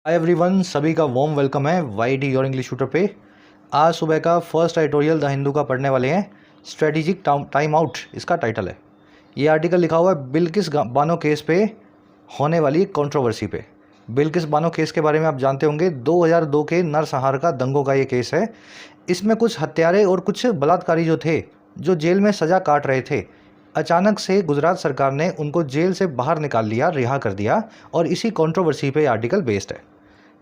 Hi everyone, सभी का warm welcome है वाईटी योर इंग्लिश शूटर पे। आज सुबह का फर्स्ट एडिटोरियल द हिंदू का पढ़ने वाले हैं। स्ट्रेटेजिक टाइम आउट इसका टाइटल है। ये आर्टिकल लिखा हुआ है बिल्किस बानो केस पे होने वाली कंट्रोवर्सी पे। बिल्किस बानो केस के बारे में आप जानते होंगे, 2002 के नरसंहार का दंगों का ये केस है। इसमें कुछ हत्यारे और कुछ बलात्कारी जो थे, जो जेल में सज़ा काट रहे थे, अचानक से गुजरात सरकार ने उनको जेल से बाहर निकाल लिया, रिहा कर दिया, और इसी कंट्रोवर्सी पे आर्टिकल बेस्ड है।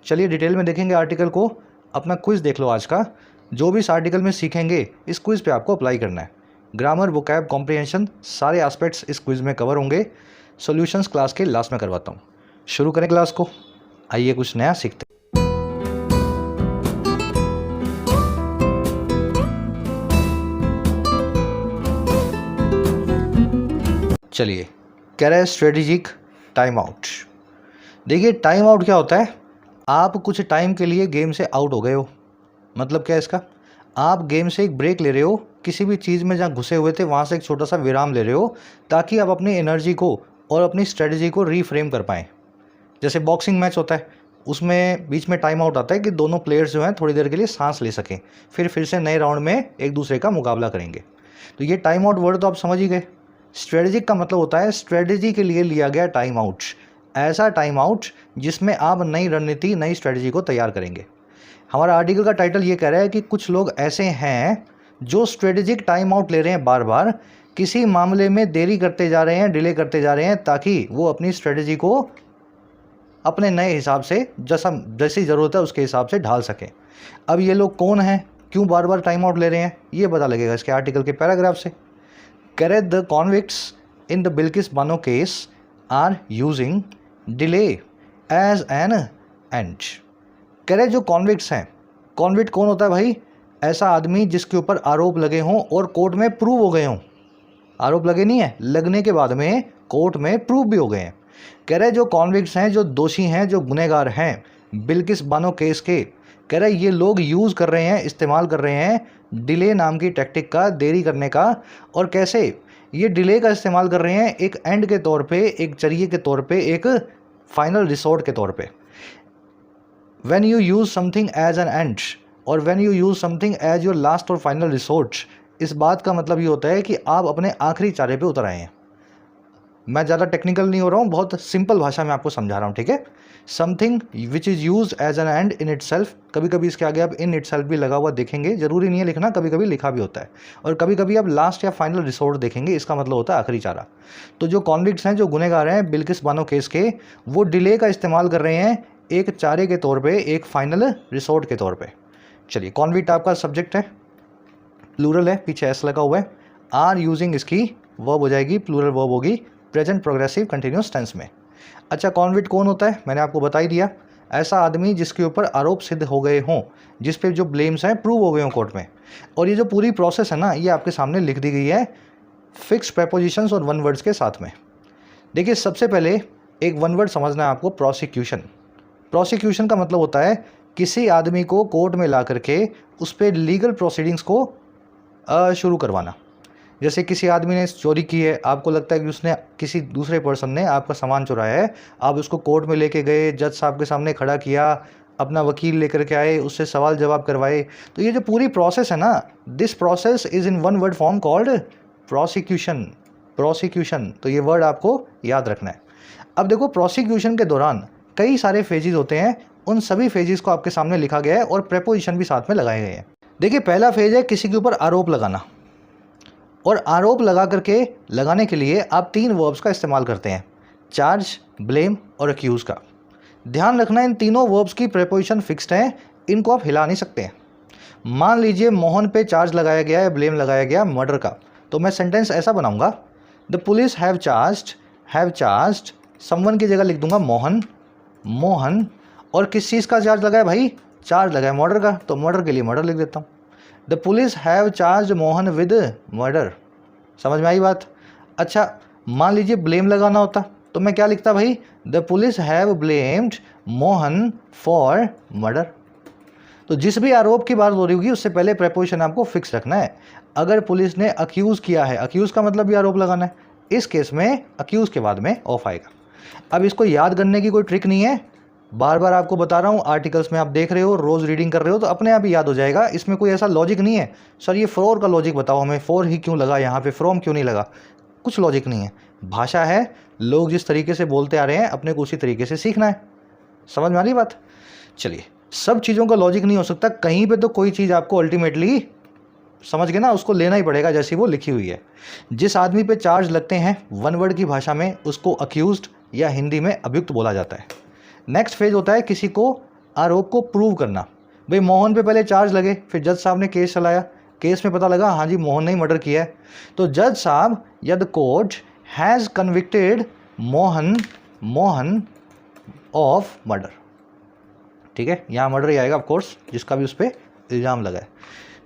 चलिए डिटेल में देखेंगे आर्टिकल को। अपना क्विज़ देख लो आज का। जो भी इस आर्टिकल में सीखेंगे इस क्विज़ पे आपको अप्लाई करना है। ग्रामर, वोकैब, कॉम्प्रिहेंशन, सारे एस्पेक्ट्स इस क्विज़ में कवर होंगे। सॉल्यूशंस क्लास के लास्ट में करवाता हूँ। शुरू करें क्लास को। आइए कुछ नया सीखते हैं। चलिए, कह रहा है स्ट्रेटेजिक टाइम आउट। देखिए, टाइम आउट क्या होता है? आप कुछ टाइम के लिए गेम से आउट हो गए हो। मतलब क्या है इसका? आप गेम से एक ब्रेक ले रहे हो, किसी भी चीज़ में जहाँ घुसे हुए थे वहाँ से एक छोटा सा विराम ले रहे हो, ताकि आप अपनी एनर्जी को और अपनी स्ट्रेटजी को रीफ्रेम कर पाएँ। जैसे बॉक्सिंग मैच होता है, उसमें बीच में टाइम आउट आता है कि दोनों प्लेयर्स जो हैं थोड़ी देर के लिए सांस ले सकें, फिर से नए राउंड में एक दूसरे का मुकाबला करेंगे। तो ये टाइम आउट वर्ड तो आप समझ ही गए। स्ट्रेटजिक का मतलब होता है स्ट्रेटजी के लिए लिया गया टाइम आउट। ऐसा टाइम आउट जिसमें आप नई रणनीति, नई स्ट्रेटजी को तैयार करेंगे। हमारा आर्टिकल का टाइटल ये कह रहा है कि कुछ लोग ऐसे हैं जो स्ट्रेटजिक टाइम आउट ले रहे हैं, बार बार किसी मामले में देरी करते जा रहे हैं, डिले करते जा रहे हैं, ताकि वो अपनी स्ट्रेटजी को अपने नए हिसाब से, जैसी ज़रूरत है उसके हिसाब से ढाल सकें। अब ये लोग कौन हैं, क्यों बार बार टाइम आउट ले रहे हैं, ये पता लगेगा इसके आर्टिकल के पैराग्राफ से। कह रहे the convicts in the Bilkis Bano case are using delay as an end. कह रहे जो कॉन्विक्ट्स हैं, कॉन्विक्ट कौन होता है भाई? ऐसा आदमी जिसके ऊपर आरोप लगे हों और कोर्ट में प्रूव हो गए हों। आरोप लगे नहीं है, लगने के बाद में कोर्ट में प्रूव भी हो गए हैं। कह रहे जो कॉन्विक्ट्स हैं, जो दोषी हैं, जो गुनहगार हैं बिल्किस बानो केस के, कह रहे ये लोग यूज़ कर रहे हैं, इस्तेमाल कर रहे हैं डिले नाम की टैक्टिक का, देरी करने का। और कैसे ये डिले का इस्तेमाल कर रहे हैं? एक एंड के तौर पे, एक जरिए के तौर पे, एक फाइनल रिसोर्ट के तौर पे। When you use something as an end और when you use something as your last और फाइनल रिसोर्ट, इस बात का मतलब ये होता है कि आप अपने आखिरी चारे पे उतर आए हैं। मैं ज़्यादा टेक्निकल नहीं हो रहा हूँ, बहुत सिंपल भाषा में आपको समझा रहा हूँ, ठीक है? Something which is use as an end in itself. कभी कभी इसके आगे आप इन इट सेल्फ भी लगा हुआ देखेंगे, जरूरी नहीं है लिखना, कभी कभी लिखा भी होता है। और कभी कभी आप लास्ट या फाइनल रिसोर्ट देखेंगे, इसका मतलब होता है आखिरी चारा। तो जो कॉन्विक्ट्स हैं, जो गुनहगार हैं बिल्किस बानो केस के, वो डिले का इस्तेमाल कर रहे हैं एक चारे के तौर पर, एक फाइनल रिसोर्ट के तौर पर। चलिए, कॉन्विक्ट आपका सब्जेक्ट है, प्लूरल है, पीछे एस लगा हुआ है। आर यूजिंग इसकी वर्ब हो जाएगी, प्लूरल वर्ब होगी प्रेजेंट प्रोग्रेसिव कंटिन्यूस टेंस में। अच्छा, कॉन्विक्ट कौन होता है? मैंने आपको बता ही दिया। ऐसा आदमी जिसके ऊपर आरोप सिद्ध हो गए हों, जिस पे जो ब्लेम्स हैं प्रूव हो गए हों कोर्ट में। और ये जो पूरी प्रोसेस है ना, ये आपके सामने लिख दी गई है फिक्स्ड प्रेपोजिशंस और वन वर्ड्स के साथ में। देखिए, सबसे पहले एक वन वर्ड समझना है आपको, प्रोसिक्यूशन। प्रोसिक्यूशन का मतलब होता है किसी आदमी को कोर्ट में ला करके उस पर लीगल प्रोसीडिंग्स को शुरू करवाना। जैसे किसी आदमी ने चोरी की है, आपको लगता है कि उसने, किसी दूसरे पर्सन ने आपका सामान चुराया है, आप उसको कोर्ट में लेके गए, जज साहब के सामने खड़ा किया, अपना वकील लेकर के आए, उससे सवाल जवाब करवाए। तो ये जो पूरी प्रोसेस है ना, this process is in one word form called prosecution. Prosecution, तो ये वर्ड आपको याद रखना है। अब देखो, प्रोसिक्यूशन के दौरान कई सारे फेजेस होते हैं, उन सभी फेजेस को आपके सामने लिखा गया है और प्रेपोजिशन भी साथ में लगाए गए हैं। देखिए, पहला फेज है किसी के ऊपर आरोप लगाना। और आरोप लगाने के लिए आप तीन वर्ब्स का इस्तेमाल करते हैं, चार्ज, ब्लेम और अक्यूज़ का। ध्यान रखना, इन तीनों वर्ब्स की प्रेपोजिशन फिक्स्ड है, इनको आप हिला नहीं सकते हैं। मान लीजिए मोहन पे चार्ज लगाया गया है, ब्लेम लगाया गया मर्डर का, तो मैं सेंटेंस ऐसा बनाऊंगा, the police have charged someone की जगह लिख दूंगा मोहन। और किस चीज़ का चार्ज लगाया भाई? चार्ज लगाया मर्डर का, तो मर्डर के लिए मर्डर लिख देता हूँ। The police have charge Mohan with murder. समझ में आई बात? अच्छा, मान लीजिए ब्लेम लगाना होता तो मैं क्या लिखता भाई? The police have blamed Mohan for murder. तो जिस भी आरोप की बात हो रही होगी उससे पहले प्रेपोजिशन आपको फिक्स रखना है। अगर पुलिस ने अक्यूज़ किया है, अक्यूज़ का मतलब भी आरोप लगाना है, इस केस में अक्यूज़ के बाद में ऑफ आएगा। अब इसको याद करने की कोई ट्रिक नहीं है, बार बार आपको बता रहा हूँ, आर्टिकल्स में आप देख रहे हो, रोज़ रीडिंग कर रहे हो तो अपने आप ही याद हो जाएगा। इसमें कोई ऐसा लॉजिक नहीं है सर ये फॉर का लॉजिक बताओ हमें, फॉर ही क्यों लगा यहाँ पे, फ्रॉम क्यों नहीं लगा, कुछ लॉजिक नहीं है। भाषा है, लोग जिस तरीके से बोलते आ रहे हैं अपने को उसी तरीके से सीखना है। समझ में आ रही बात? चलिए, सब चीज़ों का लॉजिक नहीं हो सकता, कहीं पे तो कोई चीज़ आपको अल्टीमेटली समझ गए ना, उसको लेना ही पड़ेगा जैसी वो लिखी हुई है। जिस आदमी पे चार्ज लगते हैं वन वर्ड की भाषा में उसको अक्यूज्ड या हिंदी में अभियुक्त बोला जाता है। नेक्स्ट फेज होता है किसी को आरोप को प्रूव करना। भाई मोहन पे पहले चार्ज लगे, फिर जज साहब ने केस चलाया, केस में पता लगा हाँ जी मोहन ने ही मर्डर किया है, तो जज साहब या the court has convicted Mohan of murder. ठीक है, यहाँ मर्डर ही आएगा ऑफ कोर्स, जिसका भी उस पर इल्ज़ाम लगा है।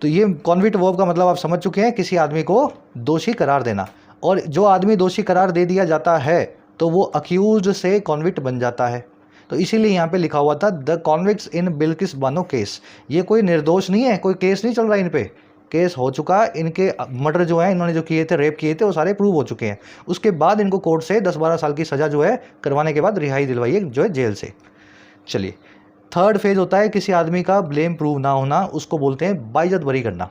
तो ये कॉन्विक्ट वर्ब का मतलब आप समझ चुके हैं, किसी आदमी को दोषी करार देना। और जो आदमी दोषी करार दे दिया जाता है तो वो अक्यूज्ड से कॉन्विक्ट बन जाता है। तो इसीलिए यहाँ पे लिखा हुआ था the convicts in Bilkis Bano case. ये कोई निर्दोष नहीं है, कोई केस नहीं चल रहा है इन पे, केस हो चुका, इनके मर्डर जो है इन्होंने जो किए थे, रेप किए थे, वो सारे प्रूव हो चुके हैं। उसके बाद इनको कोर्ट से 10-12 साल की सज़ा जो है करवाने के बाद रिहाई दिलवाई है जो है जेल से। चलिए, थर्ड फेज होता है किसी आदमी का ब्लेम प्रूव ना होना, उसको बोलते हैं बाइज्जत बरी करना।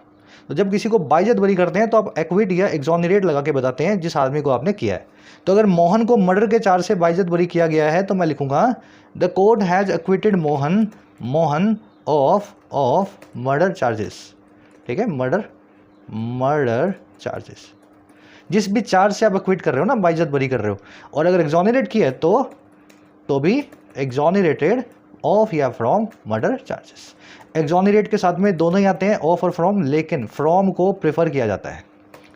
तो जब किसी को बाइज्जत बरी करते हैं तो आप एक्विट या एक्सोनरेट लगा के बताते हैं जिस आदमी को आपने किया है। तो अगर मोहन को मर्डर के चार्ज से बाइज्जत बरी किया गया है तो मैं लिखूंगा the court has acquitted Mohan of murder charges. ठीक है, मर्डर चार्जेस, जिस भी चार्ज से आप एक्विट कर रहे हो ना, बाइज्जत बरी कर रहे हो। और अगर एक्सोनरेट किया है तो भी एक्सोनरेटेड ऑफ या फ्रॉम मर्डर चार्जेस। एक्सोनरेट के साथ में दोनों ही आते हैं, ऑफ और फ्रॉम, लेकिन फ्रॉम को प्रेफर किया जाता है।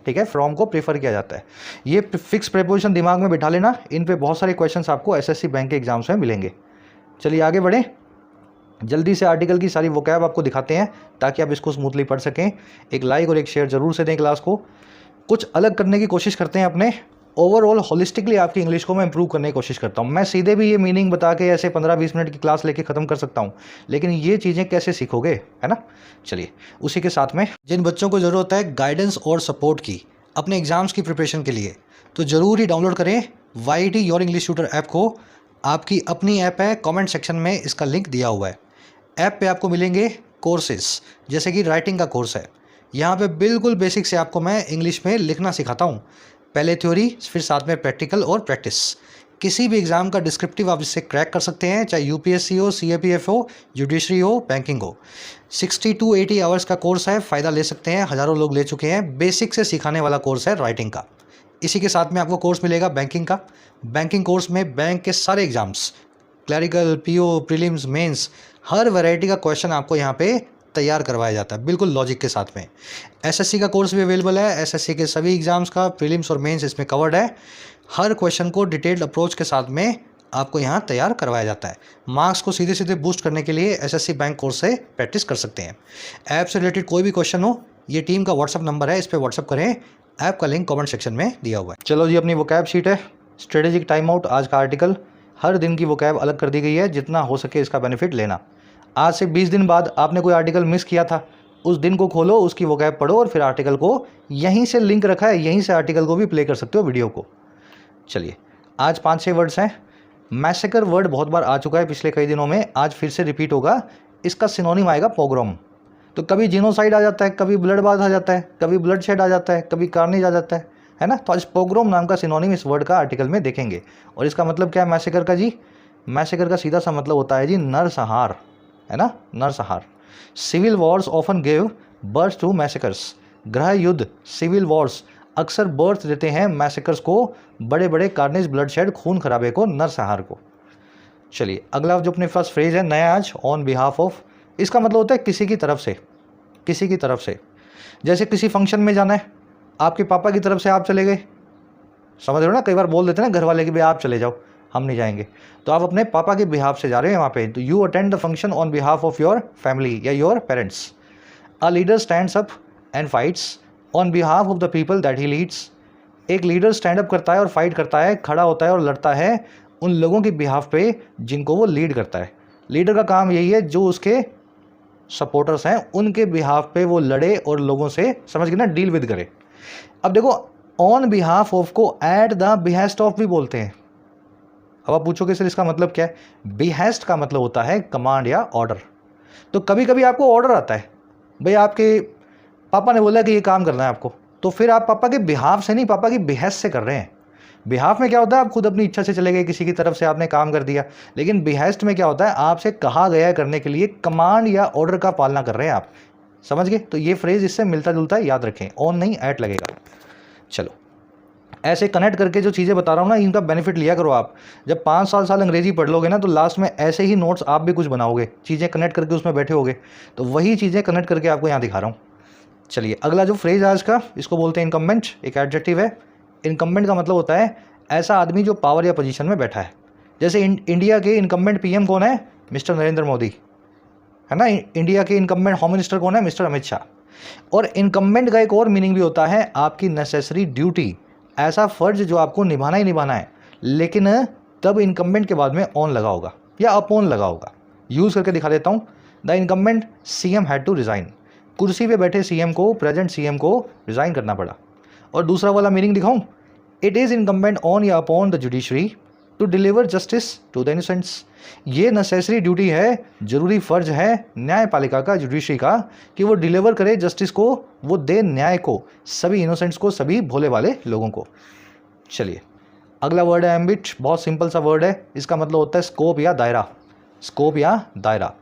ठीक है, फ्रॉम को प्रेफर किया जाता है। ये फिक्स प्रेपोजिशन दिमाग में बिठा लेना, इन पे बहुत सारे क्वेश्चंस आपको एसएससी बैंक के एग्जाम्स में मिलेंगे। चलिए आगे बढ़ें, जल्दी से आर्टिकल की सारी वोकैब आपको दिखाते हैं ताकि आप इसको स्मूथली पढ़ सकें। एक लाइक और एक शेयर जरूर से दें क्लास को। कुछ अलग करने की कोशिश करते हैं अपने, ओवरऑल होलिस्टिकली आपकी इंग्लिश को मैं इंप्रूव करने की कोशिश करता हूँ। मैं सीधे भी ये मीनिंग बता के ऐसे 15-20 मिनट की क्लास लेके ख़त्म कर सकता हूँ, लेकिन ये चीज़ें कैसे सीखोगे, है ना। चलिए, उसी के साथ में जिन बच्चों को ज़रूरत है गाइडेंस और सपोर्ट की अपने एग्ज़ाम्स की प्रिपरेशन के लिए, तो ज़रूर ही डाउनलोड करें YIT your English tutor app को। आपकी अपनी ऐप है, कॉमेंट सेक्शन में इसका लिंक दिया हुआ है। ऐप पे आपको मिलेंगे कोर्सेज, जैसे कि राइटिंग का कोर्स है। यहाँ पे बिल्कुल बेसिक से आपको मैं इंग्लिश में लिखना सिखाता हूँ, पहले थ्योरी फिर साथ में प्रैक्टिकल और प्रैक्टिस। किसी भी एग्ज़ाम का डिस्क्रिप्टिव आप इससे क्रैक कर सकते हैं, चाहे UPSC हो, CAPF हो, जुडिशरी हो, बैंकिंग हो। 60 to 80 आवर्स का कोर्स है, फ़ायदा ले सकते हैं, हज़ारों लोग ले चुके हैं। बेसिक से सिखाने वाला कोर्स है राइटिंग का। इसी के साथ में आपको कोर्स मिलेगा बैंकिंग का। बैंकिंग कोर्स में बैंक के सारे exams, clerical, PO, prelims, mains, हर वैरायटी का क्वेश्चन आपको यहाँ पे तैयार करवाया जाता है, बिल्कुल लॉजिक के साथ में। SSC का कोर्स भी अवेलेबल है, SSC के सभी एग्जाम्स का प्रीलिम्स और मेंस इसमें कवर्ड है। हर क्वेश्चन को डिटेल्ड अप्रोच के साथ में आपको यहाँ तैयार करवाया जाता है। मार्क्स को सीधे सीधे बूस्ट करने के लिए SSC बैंक कोर्स से प्रैक्टिस कर सकते हैं। ऐप से रिलेटेड कोई भी क्वेश्चन हो, ये टीम का व्हाट्सअप नंबर है, इस पर व्हाट्सअप करें। ऐप का लिंक कॉमेंट सेक्शन में दिया हुआ है। चलो जी, अपनी वोकैब शीट है, स्ट्रेटेजिक टाइम आउट, आज का आर्टिकल। हर दिन की वोकैब अलग कर दी गई है, जितना हो सके इसका बेनिफिट लेना। आज से 20 दिन बाद आपने कोई आर्टिकल मिस किया था, उस दिन को खोलो, उसकी वोकैब पढ़ो और फिर आर्टिकल को, यहीं से लिंक रखा है, यहीं से आर्टिकल को भी प्ले कर सकते हो, वीडियो को। चलिए, आज 5-6 वर्ड्स हैं। मैसेकर वर्ड बहुत बार आ चुका है पिछले कई दिनों में, आज फिर से रिपीट होगा। इसका सिनोनिम आएगा पोग्राम। तो कभी जीनोसाइड आ जाता है, कभी ब्लड बाथ आ जाता है, कभी ब्लड शेड आ जाता है, कभी कार्नेज आ जाता है ना। तो आज पोग्राम नाम का सिनोनिम इस वर्ड का आर्टिकल में देखेंगे। और इसका मतलब क्या है मैसेकर का जी? मैसेकर का सीधा सा मतलब होता है जी नरसंहार, है ना, नरसंहार। Civil wars often give birth to massacres. गृह युद्ध, सिविल वॉर्स अक्सर बर्थ देते हैं मैसेकर्स को, बड़े बड़े कार्नेज, ब्लड शेड, खून खराबे को, नरसंहार को। चलिए, अगला जो अपने पास फ्रेज है नया आज, ऑन बिहाफ ऑफ। इसका मतलब होता है किसी की तरफ से, किसी की तरफ से। जैसे किसी फंक्शन में जाना है, आपके पापा की तरफ से आप चले गए, समझ रहे हो ना। कई बार बोल देते हैं ना घर वाले कि भाई आप चले जाओ, हम नहीं जाएंगे, तो आप अपने पापा के बिहाफ से जा रहे हैं वहाँ पे। तो you attend the function on behalf of your family या your parents. A leader stands up and fights on behalf of the people that he leads. एक लीडर स्टैंड अप करता है और फाइट करता है, खड़ा होता है और लड़ता है उन लोगों के बिहाफ पे जिनको वो लीड करता है। लीडर का काम यही है, जो उसके सपोर्टर्स हैं उनके बिहाफ पे वो लड़े और लोगों से, समझ गए ना, डील विद करे। अब देखो, ऑन बिहाफ ऑफ को एट द बिहेस्ट ऑफ भी बोलते हैं, अब आप पूछोगे सर इसका मतलब क्या है? बिहेस्ट का मतलब होता है कमांड या ऑर्डर। तो कभी कभी आपको ऑर्डर आता है, भाई आपके पापा ने बोला कि ये काम करना है आपको, तो फिर आप पापा के बिहाफ से नहीं, पापा की बिहेस्ट से कर रहे हैं। बिहाफ में क्या होता है, आप खुद अपनी इच्छा से चले गए, किसी की तरफ से आपने काम कर दिया। लेकिन बिहेस्ट में क्या होता है, आपसे कहा गया है करने के लिए, कमांड या ऑर्डर का पालना कर रहे हैं आप। समझ गए? तो ये फ्रेज इससे मिलता जुलता है, याद रखें, ऑन नहीं ऐट लगेगा। चलो, ऐसे कनेक्ट करके जो चीज़ें बता रहा हूँ ना, इनका बेनिफिट लिया करो आप। जब 5 साल अंग्रेजी पढ़ लोगे ना, तो लास्ट में ऐसे ही नोट्स आप भी कुछ बनाओगे, चीज़ें कनेक्ट करके उसमें बैठे होगे। तो वही चीज़ें कनेक्ट करके आपको यहाँ दिखा रहा हूँ। चलिए, अगला जो फ्रेज आज का, इसको बोलते हैं इनकम्बेंट, एक एडजेक्टिव है। इनकम्बेंट का मतलब होता है ऐसा आदमी जो पावर या पोजीशन में बैठा है। जैसे इंडिया के इनकम्बेंट पीएम कौन है? मिस्टर नरेंद्र मोदी, है ना। इंडिया के इनकम्बेंट होम मिनिस्टर कौन है? मिस्टर अमित शाह। और इनकम्बेंट का एक और मीनिंग भी होता है आपकी नेसेसरी ड्यूटी, ऐसा फर्ज जो आपको निभाना ही निभाना है, लेकिन तब इनकम्बेंट के बाद में ऑन लगा होगा या अपॉन लगा होगा। यूज़ करके दिखा देता हूँ। The incumbent CM had to resign, कुर्सी पे बैठे सीएम को, प्रेजेंट सीएम को रिज़ाइन करना पड़ा। और दूसरा वाला मीनिंग दिखाऊं, इट इज़ इनकम्बेंट ऑन या upon the judiciary to deliver justice to the innocents. ये नेसेसरी ड्यूटी है, जरूरी फ़र्ज है न्यायपालिका का, जुडिशरी का, कि वो डिलीवर करे जस्टिस को, वो दे न्याय को सभी इनोसेंट्स को, सभी भोले वाले लोगों को। चलिए, अगला वर्ड है एम्बिट। बहुत सिंपल सा वर्ड है, इसका मतलब होता है स्कोप या दायरा। स्कोप या दायरा,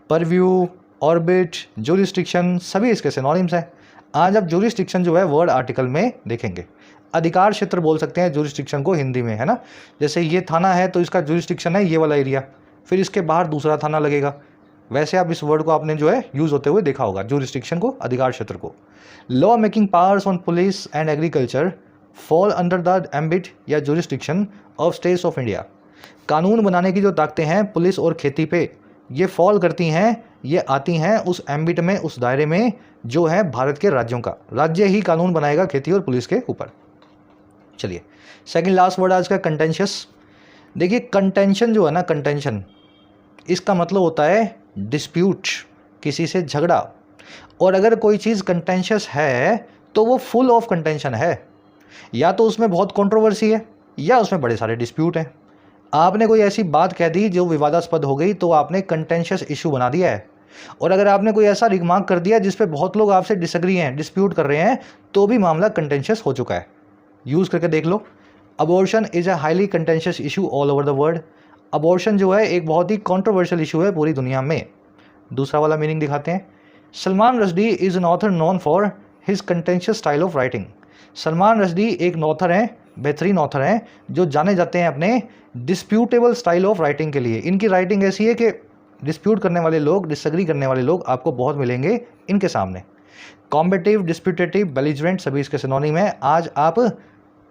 परव्यू, ऑर्बिट, ज्यूरिस्डिक्शन, सभी इसके सिनोनिम्स हैं। आज आप ज्यूरिस्डिक्शन जो है वर्ड आर्टिकल में देखेंगे। अधिकार क्षेत्र बोल सकते हैं ज्यूरिस्डिक्शन को हिंदी में, है ना। जैसे ये थाना है तो इसका ज्यूरिस्डिक्शन है ये वाला एरिया, फिर इसके बाहर दूसरा थाना लगेगा। वैसे आप इस वर्ड को आपने जो है यूज़ होते हुए देखा होगा, ज्यूरिस्डिक्शन को, अधिकार क्षेत्र को। Law making powers on police and agriculture fall under the ambit या jurisdiction of states of India. कानून बनाने की जो ताकतें हैं पुलिस और खेती पे, ये फॉल करती हैं, ये आती हैं उस एम्बिट में, उस दायरे में जो है भारत के राज्यों का। राज्य ही कानून बनाएगा खेती और पुलिस के ऊपर। चलिए, सेकंड लास्ट वर्ड आज का कंटेंशियस। देखिए, कंटेंशन जो है ना, कंटेंशन, इसका मतलब होता है डिस्प्यूट, किसी से झगड़ा। और अगर कोई चीज़ कंटेंशियस है तो वो फुल ऑफ कंटेंशन है, या तो उसमें बहुत कंट्रोवर्सी है या उसमें बड़े सारे डिस्प्यूट हैं। आपने कोई ऐसी बात कह दी जो विवादास्पद हो गई तो आपने कंटेंशियस इशू बना दिया है। और अगर आपने कोई ऐसा रिमार्क कर दिया जिस पे बहुत लोग आपसे डिसएग्री हैं, डिस्प्यूट कर रहे हैं, तो भी मामला कंटेंशियस हो चुका है। यूज़ करके देख लो। Abortion is a highly contentious issue all over the world. Abortion जो है एक बहुत ही कॉन्ट्रोवर्शियल इशू है पूरी दुनिया में। दूसरा वाला मीनिंग दिखाते हैं। Salman Rushdie is an author known for his contentious style of writing. Salman Rushdie एक ऑथर हैं, बेहतरीन ऑथर हैं, जो जाने जाते हैं अपने डिस्प्यूटेबल स्टाइल ऑफ राइटिंग के लिए। इनकी राइटिंग ऐसी है कि डिस्प्यूट करने वाले लोग, डिसएग्री करने वाले लोग आपको बहुत मिलेंगे इनके सामने। कॉम्बेटिव, डिस्प्यूटेटिव, बेलिजरेंट, सभी इसके सिनोनिम है। आज आप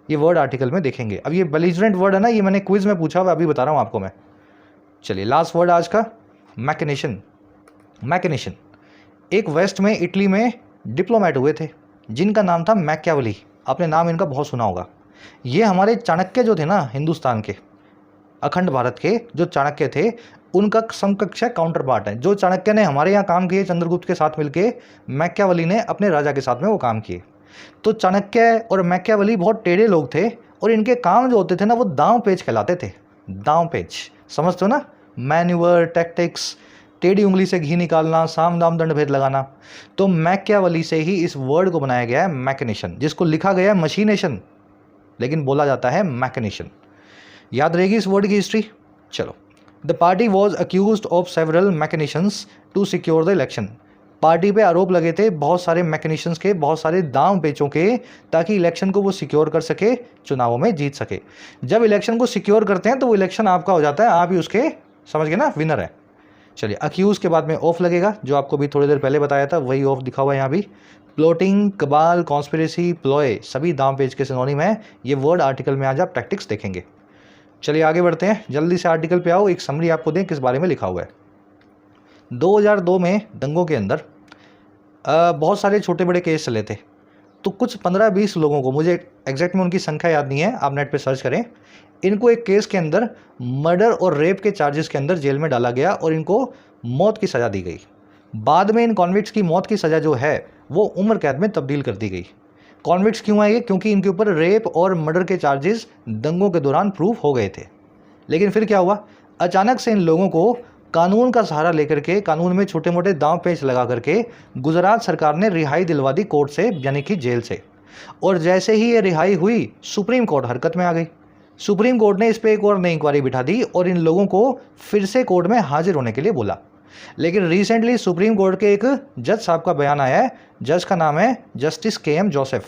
ये वर्ड आर्टिकल में देखेंगे। अब ये बेलिजरेंट वर्ड है ना, ये मैंने क्विज में पूछा हुआ, अभी बता रहा हूँ आपको मैं। चलिए, लास्ट वर्ड आज का मैकेनेशन। मैकेनेशन, एक वेस्ट में इटली में डिप्लोमेट हुए थे जिनका नाम था मैकियावेली। आपने नाम इनका बहुत सुना होगा। ये हमारे चाणक्य जो थे ना, हिंदुस्तान के, अखंड भारत के जो चाणक्य थे, उनका समकक्ष काउंटर पार्ट है। जो चाणक्य ने हमारे यहाँ काम किए चंद्रगुप्त के साथ मिलके, मैकियावेली ने अपने राजा के साथ में वो काम किए। तो चाणक्य और मैकियावेली बहुत टेढ़े लोग थे, और इनके काम जो होते थे ना, वो दांव पेच कहलाते थे। दांव पेच समझते हो ना, मैन्यूवर, टैक्टिक्स, टेढ़ी उंगली से घी निकालना, साम दाम दंड भेद लगाना। तो मैकियावेली से ही इस वर्ड को बनाया गया है मैकेनेशन, जिसको लिखा गया है मशीनेशन, लेकिन बोला जाता है मैकेनेशन। याद रहेगी इस वर्ड की हिस्ट्री। चलो, the party was accused of several machinations to secure the election. Party पे आरोप लगे थे बहुत सारे मैकेनेशंस के, बहुत सारे दांव पेचों के, ताकि इलेक्शन को वो सिक्योर कर सके, चुनावों में जीत सके। जब इलेक्शन को सिक्योर करते हैं तो वो इलेक्शन आपका हो जाता है, आप ही उसके, समझ गए ना, विनर है। चलिए, अक्यूज के बाद में ऑफ लगेगा, जो आपको भी थोड़ी देर पहले बताया था, वही ऑफ दिखा हुआ है यहाँ भी। प्लॉटिंग, कबाल, कॉन्स्पिरेसी, प्लॉय, सभी दांव पेच के सिनोनिम है। ये वर्ड आर्टिकल में आज आप टैक्टिक्स देखेंगे। चलिए आगे बढ़ते हैं, जल्दी से आर्टिकल पे आओ, एक समरी आपको दें किस बारे में लिखा हुआ है। 2002 में दंगों के अंदर बहुत सारे छोटे बड़े केस चले थे, तो कुछ 15-20 लोगों को, मुझे एग्जैक्ट में उनकी संख्या याद नहीं है, आप नेट पे सर्च करें, इनको एक केस के अंदर मर्डर और रेप के चार्जेस के अंदर जेल में डाला गया और इनको मौत की सज़ा दी गई। बाद में इन कॉन्विक्ट्स की मौत की सज़ा जो है वो उम्र कैद में तब्दील कर दी गई। कॉन्विक्ट्स क्यों आए ये? क्योंकि इनके ऊपर रेप और मर्डर के चार्जेस दंगों के दौरान प्रूफ हो गए थे। लेकिन फिर क्या हुआ, अचानक से इन लोगों को कानून का सहारा लेकर के, कानून में छोटे मोटे दांव पेच लगा करके गुजरात सरकार ने रिहाई दिलवा दी कोर्ट से, यानी कि जेल से। और जैसे ही ये रिहाई हुई, सुप्रीम कोर्ट हरकत में आ गई। सुप्रीम कोर्ट ने इस पर एक और नई इंक्वायरी बिठा दी और इन लोगों को फिर से कोर्ट में हाजिर होने के लिए बोला। लेकिन रिसेंटली सुप्रीम कोर्ट के एक जज साहब का बयान आया है, जज का नाम है जस्टिस KM जोसेफ।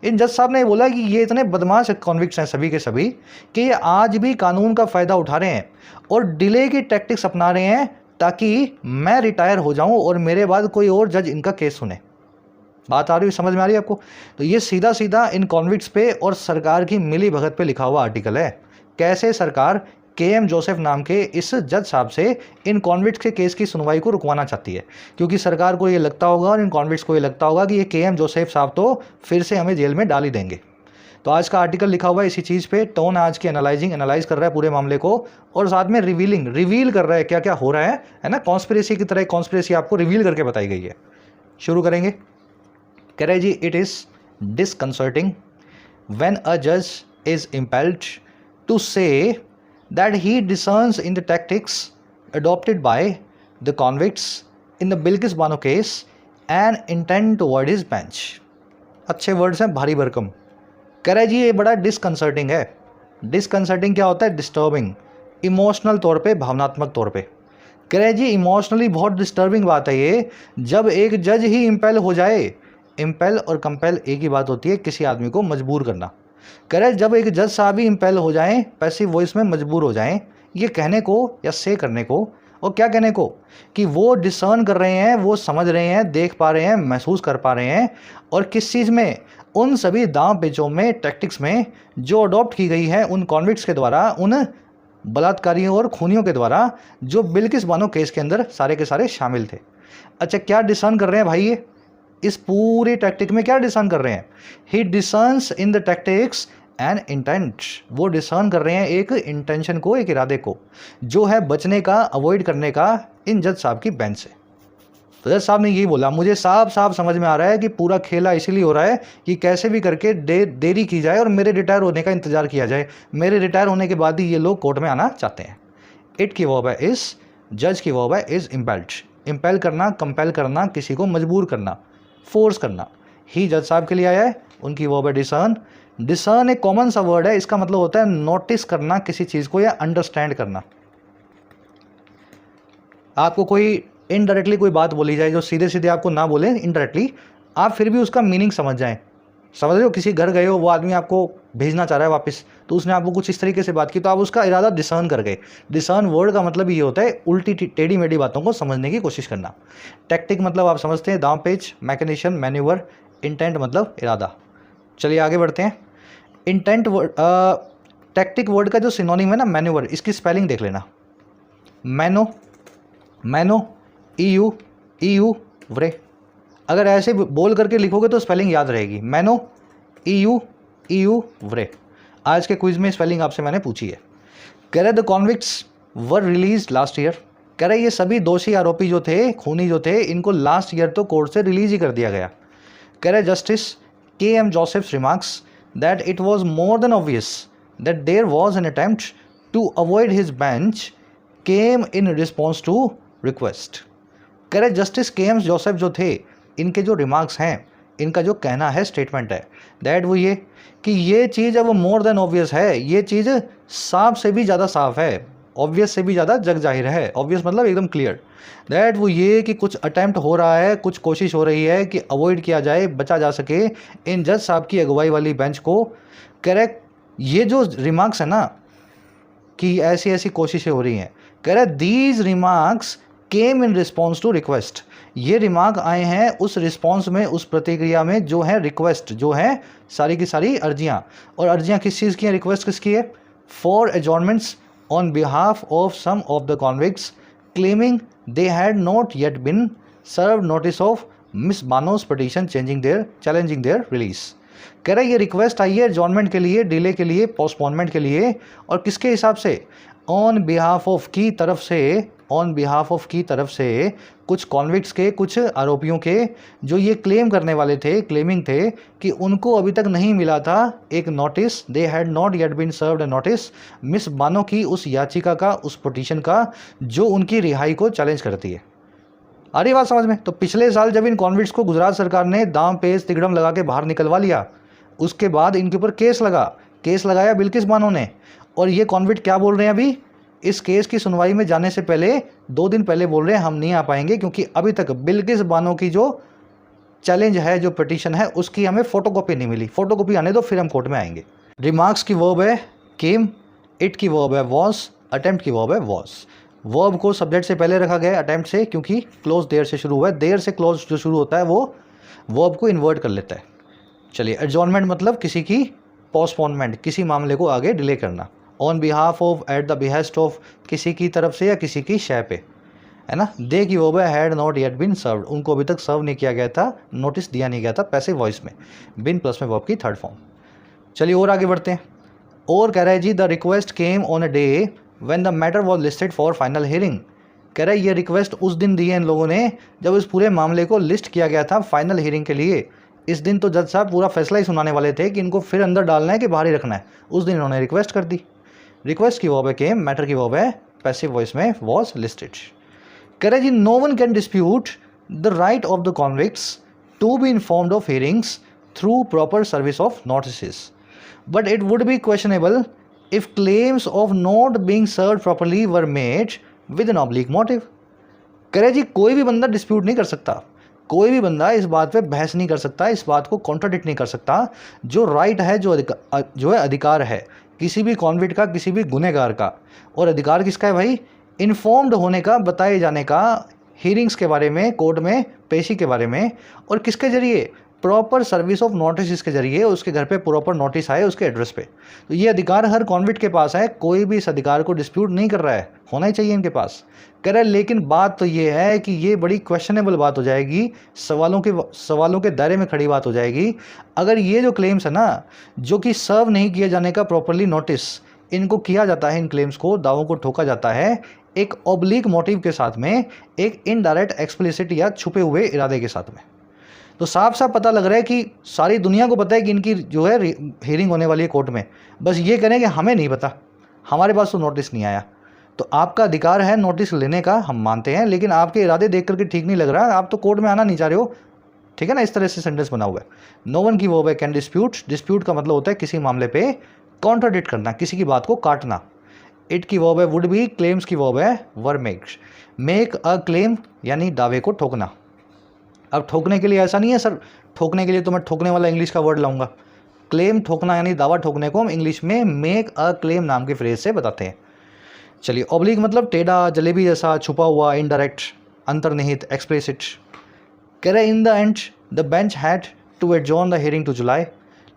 इन जज साहब ने बोला कि ये इतने बदमाश कॉन्विक्ट्स हैं सभी के सभी कि ये आज भी कानून का फ़ायदा उठा रहे हैं और डिले की टैक्टिक्स अपना रहे हैं ताकि मैं रिटायर हो जाऊं और मेरे बाद कोई और जज इनका केस सुने। बात आ रही है, समझ में आ रही है आपको? तो ये सीधा सीधा इन कॉन्विक्ट्स पे और सरकार की मिली भगत पे लिखा हुआ आर्टिकल है। कैसे सरकार KM जोसेफ नाम के इस जज साहब से इन कॉन्विक्ट्स के केस की सुनवाई को रुकवाना चाहती है, क्योंकि सरकार को ये लगता होगा और इन कॉन्विक्ट्स को ये लगता होगा कि ये KM जोसेफ साहब तो फिर से हमें जेल में डाल ही देंगे। तो आज का आर्टिकल लिखा हुआ है इसी चीज़ पे। टोन आज की एनालाइज कर रहा है पूरे मामले को और साथ में रिवील कर रहा है क्या क्या हो रहा है ना। कॉन्स्पिरेसी की तरह कॉन्स्पिरेसी आपको रिवील करके बताई गई है। शुरू करेंगे। कह रहे जी, it is disconcerting when a जज is impelled to say that he discerns in the tactics adopted by the convicts in the Bilkis Bano case and intend toward his bench। अच्छे वर्ड्स हैं, भारी भरकम। कह रहा है जी ये बड़ा डिसकंसर्टिंग है। डिसकंसर्टिंग क्या होता है? डिस्टर्बिंग, इमोशनल तौर पे, भावनात्मक तौर पे। कह रहे हैं जी इमोशनली बहुत डिस्टर्बिंग बात है ये, जब एक जज ही इम्पेल हो जाए। इम्पेल और कंपेल एक ही बात होती है, किसी आदमी को मजबूर करना। कह रहे जब एक जज साहब ही इम्पेल हो जाएं, पैसिव वॉइस में मजबूर हो जाएं, ये कहने को या से करने को, और क्या कहने को कि वो डिसर्न कर रहे हैं, वो समझ रहे हैं, देख पा रहे हैं, महसूस कर पा रहे हैं, और किस चीज़ में? उन सभी दांव पेचों में, टैक्टिक्स में जो अडॉप्ट की गई है उन कॉन्विक्ट्स के द्वारा, उन बलात्कारियों और खूनियों के द्वारा जो बिल्किस बानो केस के अंदर सारे के सारे शामिल थे। अच्छा, क्या डिसर्न कर रहे हैं भाई ये? इस पूरी टैक्टिक में क्या डिसर्न कर रहे हैं? He discerns in the tactics and intent. वो डिसर्न कर रहे हैं एक इंटेंशन को, एक इरादे को, जो है बचने का, अवॉइड करने का इन जज साहब की बेंच से। तो जज साहब ने यही बोला, मुझे साफ साफ समझ में आ रहा है कि पूरा खेला इसीलिए हो रहा है कि कैसे भी करके देरी की जाए और मेरे रिटायर होने का इंतजार किया जाए। मेरे रिटायर होने के बाद ही ये लोग कोर्ट में आना चाहते हैं। इट की वर्ब है इज, जज की वर्ब है इज इम्पेल्ड। इम्पेल करना, कंपेल करना, किसी को मजबूर करना, फोर्स करना। ही जज साहब के लिए आया है, उनकी वर्ब है डिसर्न। डिसर्न एक कॉमन सा वर्ड है, इसका मतलब होता है नोटिस करना किसी चीज़ को या अंडरस्टैंड करना। आपको कोई इनडायरेक्टली कोई बात बोली जाए जो सीधे सीधे आपको ना बोले, इनडायरेक्टली आप फिर भी उसका मीनिंग समझ जाएं। समझ रहे हो? किसी घर गए हो, वो आदमी आपको भेजना चाह रहा है वापस, तो उसने आपको कुछ इस तरीके से बात की, तो आप उसका इरादा डिसर्न कर गए। डिसर्न वर्ड का मतलब ये होता है उल्टी टेढ़ी मेढ़ी बातों को समझने की कोशिश करना। टैक्टिक मतलब आप समझते हैं दांव पेच, मैकेनिशन, मैन्यूवर। इंटेंट मतलब इरादा। चलिए आगे बढ़ते हैं। इंटेंट वर्ड, टैक्टिक वर्ड का जो सिनोनिम है ना मैन्यूवर, इसकी स्पेलिंग देख लेना। मैनो EU व्रे। अगर ऐसे बोल करके लिखोगे तो स्पेलिंग याद रहेगी। मैनो EU व्रे। आज के क्विज में स्पेलिंग आपसे मैंने पूछी है। कह रहे the convicts were release last year. कह रहे ये सभी दोषी आरोपी जो थे, खूनी जो थे, इनको लास्ट ईयर तो कोर्ट से रिलीज ही कर दिया गया। कह रहे justice KM Joseph remarks that it was more than obvious that there was an attempt to avoid his bench came in response to request। कह रहे जस्टिस KM जोसेफ जो थे, इनके जो रिमार्क्स हैं, इनका जो कहना है, स्टेटमेंट है, दैट वो ये कि ये चीज़ अब मोर देन ऑब्वियस है, ये चीज़ साफ से भी ज़्यादा साफ है, ऑब्वियस से भी ज़्यादा जग जाहिर है। ऑब्वियस मतलब एकदम क्लियर। दैट वो ये कि कुछ अटैम्प्ट हो रहा है, कुछ कोशिश हो रही है कि अवॉइड किया जाए, बचा जा सके इन जज साहब की अगुवाई वाली बेंच को। करेक्ट, ये जो रिमार्क्स है ना कि ऐसी ऐसी कोशिशें हो रही हैं, कह रहे these remarks came in response to request. ये रिमार्क आए हैं उस रिस्पॉन्स में, उस प्रतिक्रिया में जो है रिक्वेस्ट, जो है सारी की सारी अर्जियाँ। और अर्जियाँ किस चीज़ की हैं, रिक्वेस्ट किसकी है? For adjournments on behalf of some of the convicts claiming they had not yet been served notice of Miss Bano's petition challenging their release। कह रहे ये रिक्वेस्ट आई है एडजॉर्नमेंट के लिए, डिले के लिए, पोस्टपोनमेंट के लिए, और किसके हिसाब से? ऑन बिहाफ ऑफ की तरफ से कुछ कॉन्विक्ट्स के, कुछ आरोपियों के, जो ये क्लेम करने वाले थे, क्लेमिंग थे कि उनको अभी तक नहीं मिला था एक notice, they had not yet been served a notice, Miss Bano की उस याचिका का, उस पिटीशन का जो उनकी रिहाई को चैलेंज करती है। आ रही बात समझ में? तो पिछले साल जब इन कॉन्विक्ट्स को गुजरात सरकार ने दाम पेच तिगड़म लगा के बाहर निकलवा लिया, उसके बाद इनके ऊपर केस लगाया बिल्किस बानो ने, और ये कॉन्विक्ट क्या बोल रहे हैं अभी? इस केस की सुनवाई में जाने से पहले 2 दिन पहले बोल रहे हैं हम नहीं आ पाएंगे, क्योंकि अभी तक बिल्किस बानो की जो चैलेंज है, जो पिटीशन है, उसकी हमें फोटोकॉपी नहीं मिली। फोटोकॉपी आने दो फिर हम कोर्ट में आएंगे। रिमार्क्स की वर्ब है केम, इट की वर्ब है वॉज, अटेम्प्ट की वर्ब है वॉज। वर्ब को सब्जेक्ट से पहले रखा गया है अटेम्प्ट से, क्योंकि क्लोज देयर से शुरू हुआ है। देयर से क्लोज जो शुरू होता है वो वर्ब को इन्वर्ट कर लेता है। चलिए, एडजॉर्नमेंट मतलब किसी की पोस्टपोनमेंट, किसी मामले को आगे डिले करना। On behalf of, at the behest of, किसी की तरफ से या किसी की शय पे, है ना। दे की वर्ब है had not yet been served, उनको अभी तक सर्व नहीं किया गया था, नोटिस दिया नहीं गया था, पैसिव वॉइस में। बिन प्लस में वर्ब की थर्ड फॉर्म। चलिए और आगे बढ़ते हैं। और कह रहा है जी the request came on a day when the matter was listed for final hearing. कह रहा है ये रिक्वेस्ट उस दिन दी है इन लोगों ने जब इस पूरे मामले को लिस्ट किया गया था फाइनल हियरिंग के लिए। इस दिन तो जज साहब पूरा फैसला ही सुनाने वाले थे कि इनको फिर अंदर डालना है कि बाहर ही रखना है। उस दिन इन्होंने रिक्वेस्ट कर दी। रिक्वेस्ट की वर्ब है केम, मैटर की वर्ब है पैसिव वॉइस में वॉज लिस्टेड। कह रहे जी no one can dispute the right of the convicts to be informed of hearings through proper service of notice, but it would be questionable if claims of not being served properly were made with an oblique motive। कह रहे जी कोई भी बंदा dispute नहीं कर सकता, कोई भी बंदा इस बात पे बहस नहीं कर सकता, इस बात को कॉन्ट्राडिक्ट नहीं कर सकता। जो राइट है, जो है अधिकार है किसी भी कॉन्विक्ट का, किसी भी गुनहगार का, और अधिकार किसका है भाई? इन्फॉर्म्ड होने का, बताए जाने का, हियरिंग्स के बारे में, कोर्ट में पेशी के बारे में, और किसके जरिए? प्रॉपर सर्विस ऑफ नोटिस के जरिए, उसके घर पे प्रॉपर नोटिस आए उसके एड्रेस पे। तो ये अधिकार हर कॉन्विक्ट के पास है, कोई भी इस अधिकार को डिस्प्यूट नहीं कर रहा है, होना ही चाहिए इनके पास। कह रहा है लेकिन बात तो ये है कि ये बड़ी क्वेश्चनेबल बात हो जाएगी, सवालों के दायरे में खड़ी बात हो जाएगी अगर ये जो क्लेम्स है ना, जो कि सर्व नहीं किए जाने का प्रॉपरली नोटिस, इनको किया जाता है, इन क्लेम्स को, दावों को ठोका जाता है एक ऑब्लिक मोटिव के साथ में, एक इनडायरेक्ट एक्सप्लिसिट या छुपे हुए इरादे के साथ में। तो साफ साफ पता लग रहा है कि सारी दुनिया को पता है कि इनकी जो है हियरिंग होने वाली है कोर्ट में, बस ये करें कि हमें नहीं पता, हमारे पास तो नोटिस नहीं आया। तो आपका अधिकार है नोटिस लेने का, हम मानते हैं, लेकिन आपके इरादे देख करके ठीक नहीं लग रहा, आप तो कोर्ट में आना नहीं चाह रहे हो, ठीक है ना। इस तरह से सेंटेंस बना हुआ है। नो वन की वर्ब है कैन डिस्प्यूट। डिस्प्यूट का मतलब होता है किसी मामले पे कॉन्ट्राडिक्ट करना, किसी की बात को काटना। इट की वर्ब है वुड बी। क्लेम्स की वर्ब है वर मेक अ क्लेम यानी दावे को ठोकना। अब ठोकने के लिए ऐसा नहीं है सर, ठोकने के लिए तो मैं ठोकने वाला इंग्लिश का वर्ड लाऊंगा। क्लेम ठोकना यानी दावा ठोकने को हम इंग्लिश में मेक अ क्लेम नाम के फ्रेज से बताते हैं। चलिए, ऑब्लिक मतलब टेढ़ा, जलेबी जैसा, छुपा हुआ, इनडायरेक्ट, अंतर्निहित, एक्सप्लिसिट। कह रहे in the end the bench had to adjourn the hearing to July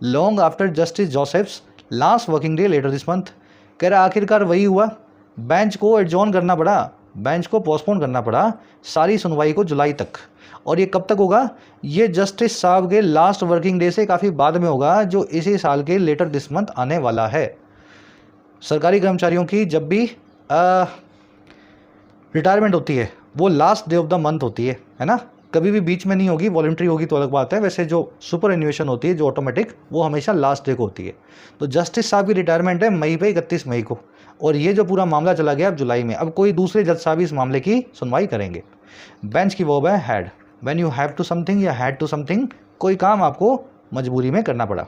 long after justice Joseph's last working day later this month. कह रहा आखिरकार वही हुआ, बेंच को एडजॉर्न करना पड़ा, बेंच को पोस्टपोन करना पड़ा सारी सुनवाई को जुलाई तक। और ये कब तक होगा? ये जस्टिस साहब के लास्ट वर्किंग डे से काफ़ी बाद में होगा, जो इसी साल के लेटर दिस मंथ आने वाला है। सरकारी कर्मचारियों की जब भी रिटायरमेंट होती है वो last day of the month होती है ना, कभी भी बीच में नहीं होगी, वॉलंटरी होगी तो अलग बात है। वैसे जो सुपर एन्यूएशन होती है, जो ऑटोमेटिक, वो हमेशा लास्ट डे को होती है। तो जस्टिस साहब की रिटायरमेंट है मई पे, 31 मई को, और ये जो पूरा मामला चला गया अब जुलाई में। अब कोई दूसरे जज साहब इस मामले की सुनवाई करेंगे। बेंच की वर्ब है had. When you have to something या हैड टू समथिंग, कोई काम आपको मजबूरी में करना पड़ा।